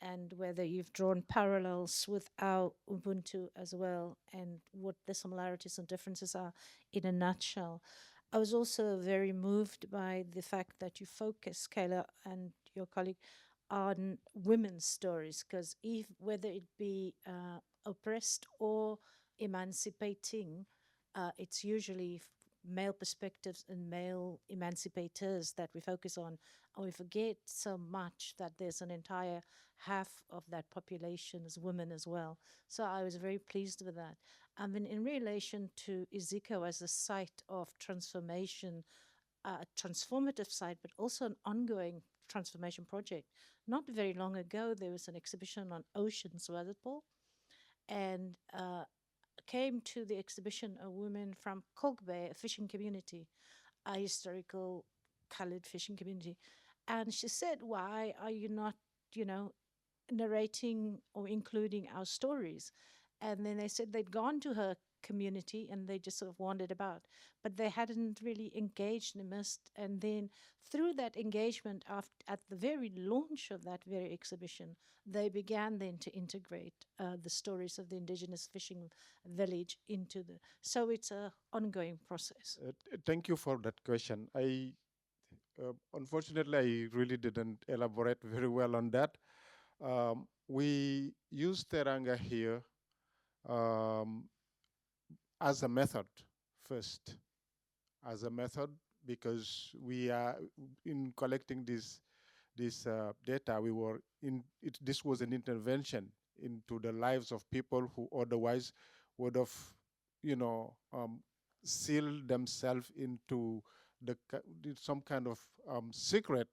and whether you've drawn parallels with our Ubuntu as well, and what the similarities and differences are in a nutshell. I was also very moved by the fact that you focus, Kayla and your colleague, on women's stories, because whether it be oppressed or emancipating, it's usually male perspectives and male emancipators that we focus on. And we forget so much that there's an entire half of that population as women as well. So I was very pleased with that. I mean, in relation to Iziko as a site of transformation, a transformative site, but also an ongoing transformation project. Not very long ago, there was an exhibition on oceans, was it, Paul? And came to the exhibition a woman from Kogbe, a fishing community, a historical colored fishing community. And she said, why are you not, narrating or including our stories? And then they said they'd gone to her community and they just sort of wandered about, but they hadn't really engaged and immersed. And then through that engagement, at the very launch of that very exhibition, they began then to integrate the stories of the indigenous fishing village into so it's an ongoing process. Thank you for that question. Unfortunately, I really didn't elaborate very well on that. We use teranga here as a method first, because we are in collecting this data. This was an intervention into the lives of people who otherwise would have, sealed themselves into some kind of secret.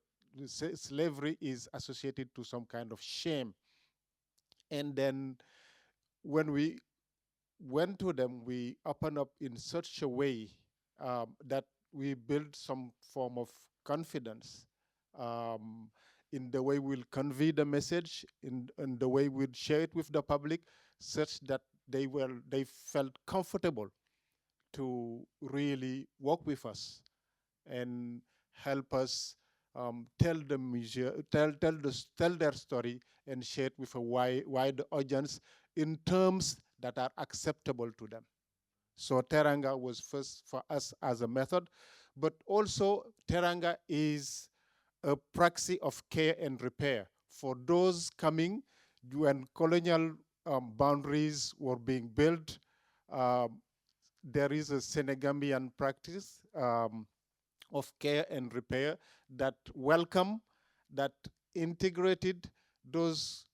Slavery is associated to some kind of shame, and then when we went to them, we opened up in such a way that we build some form of confidence in the way we'll convey the message, in the way we'll share it with the public, such that they felt comfortable to really work with us and help us tell their story and share it with a wide audience in terms that are acceptable to them. So teranga was first for us as a method, but also teranga is a praxis of care and repair for those coming when colonial boundaries were being built. There is a Senegambian practice of care and repair that integrated those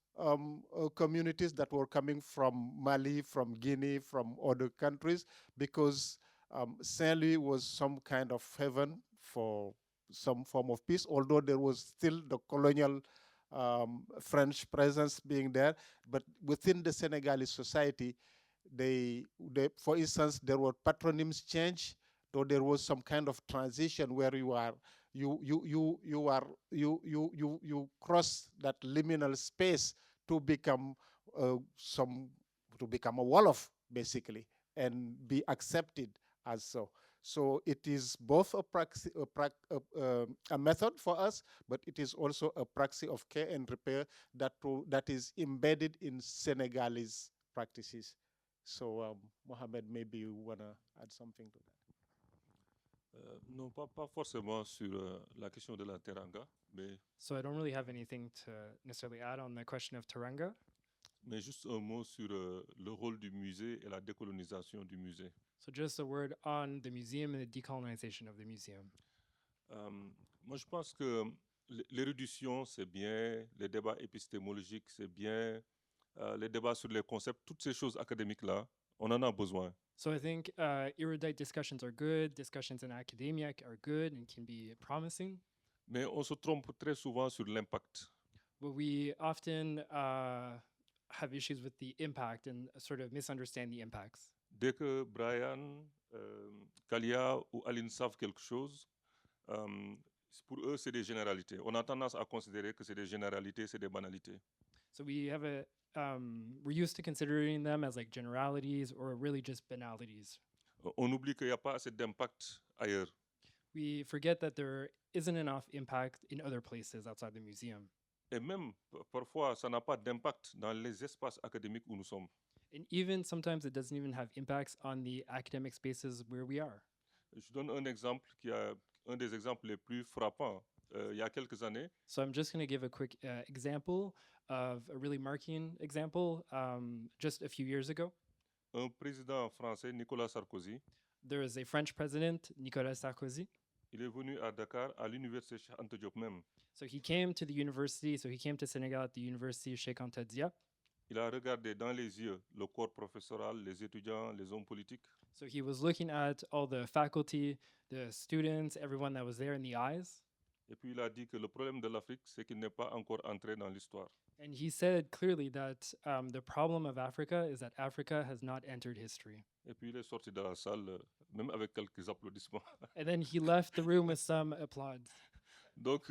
communities that were coming from Mali, from Guinea, from other countries, because Saint Louis was some kind of heaven for some form of peace, although there was still the colonial French presence being there. But within the Senegalese society, for instance, there were patronyms change, so there was some kind of transition where you cross that liminal space to become to become a Wolof, basically, and be accepted as so. So it is both a method for us, but it is also a praxis of care and repair that is embedded in Senegalese practices. So Mohamed, maybe you want to add something to that. Non, pas forcément sur la question de la teranga, So I don't really have anything to necessarily add on the question of Teranga, mais juste un mot sur le rôle du musée et la décolonisation du musée. so just a word on the museum and the decolonization of the museum. Moi, je pense que l'érudition, c'est bien, les débats épistémologiques, c'est bien, les débats sur les concepts, toutes ces choses académiques-là, on en a besoin. So I think erudite discussions are good, discussions in academia are good and can be promising, Mais on se trompe très souvent sur l'impact. but we often have issues with the impact and sort of misunderstand the impacts. Dès que Brian, Kalia ou Aline savent quelque chose, pour eux, c'est des généralités. On a tendance à considérer que c'est des généralités, c'est des banalités. So we have we're used to considering them as like generalities or really just banalities. On oublie qu'il n'y a pas assez d'impact ailleurs. We forget that there isn't enough impact in other places outside the museum. Et même, parfois, ça n'a pas d'impact dans les espaces académiques où nous sommes. And even sometimes it doesn't even have impacts on the academic spaces where we are. Je donne un exemple un des exemples les plus frappants. Il y a quelques années, So I'm just going to give a quick example of a really marking example. Just a few years ago, un président français, Nicolas Sarkozy, there was a French president, Nicolas Sarkozy. il est venu à Dakar, à l'université Cheikh Anta Diop même. So he came to the university, so he came to Senegal at the University Cheikh Anta Diop. Il a regardé dans les yeux le corps professoral, les étudiants, les hommes politiques. So he was looking at all the faculty, the students, everyone that was there in the eyes. Et puis il a dit que le problème de l'Afrique, c'est qu'il n'est pas encore entré dans l'histoire. And he said clearly that the problem of Africa is that Africa has not entered history. Et puis il est sorti de la salle, même avec quelques applaudissements. And then he left the room with some applause. Donc,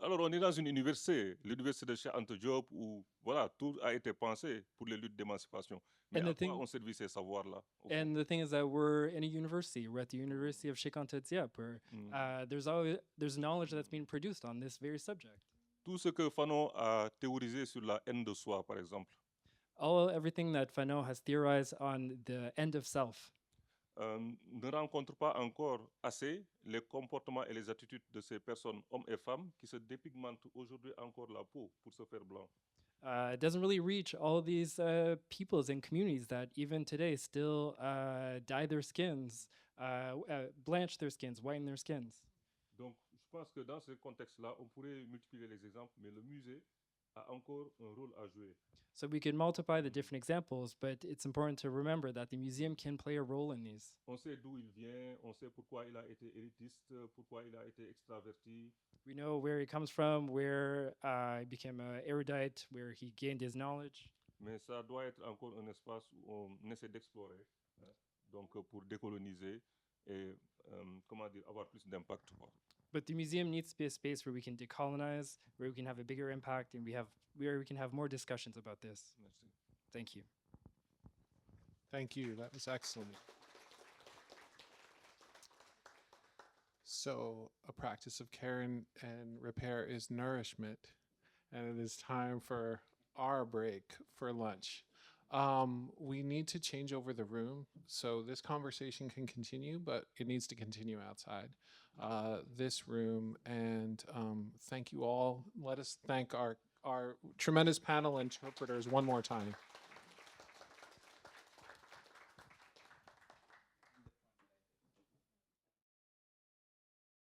alors on est dans une université, l'université de Cheikh Anta Diop, où voilà, tout a été pensé pour les luttes d'émancipation. Mais And à the quoi thing- on servit ces savoirs-là au fond? And the thing is that we're in a university. We're at the University of Cheikh Anta Diop, where there's knowledge that's being produced on this very subject. Tout ce que Fanon a théorisé sur la haine de soi, par exemple, Everything that Fanon has theorized on the end of self ne rencontre pas encore assez les comportements et les attitudes de ces personnes, hommes et femmes, qui se dépigmentent aujourd'hui encore la peau pour se faire blanc. it doesn't really reach all these peoples and communities that even today still dye their skins, blanch their skins, whiten their skins. Donc, je pense que dans ce contexte-là, on pourrait multiplier les exemples, mais le musée a encore un rôle à jouer. So we could multiply the different examples, but it's important to remember that the museum can play a role in these. On sait d'où il vient, on sait pourquoi il a été élitiste, pourquoi il a été extraverti. We know where he comes from, where he became an erudite, where he gained his knowledge. Mais ça doit être encore un espace où on essaie d'explorer, hein, donc pour décoloniser et comment dire, avoir plus d'impact, quoi. But the museum needs to be a space where we can decolonize, where we can have a bigger impact, and where we can have more discussions about this. Merci. Thank you. Thank you. That was excellent. So, a practice of care and repair is nourishment, and it is time for our break for lunch. We need to change over the room, so this conversation can continue, but it needs to continue outside this room. And thank you all. Let us thank our tremendous panel interpreters one more time.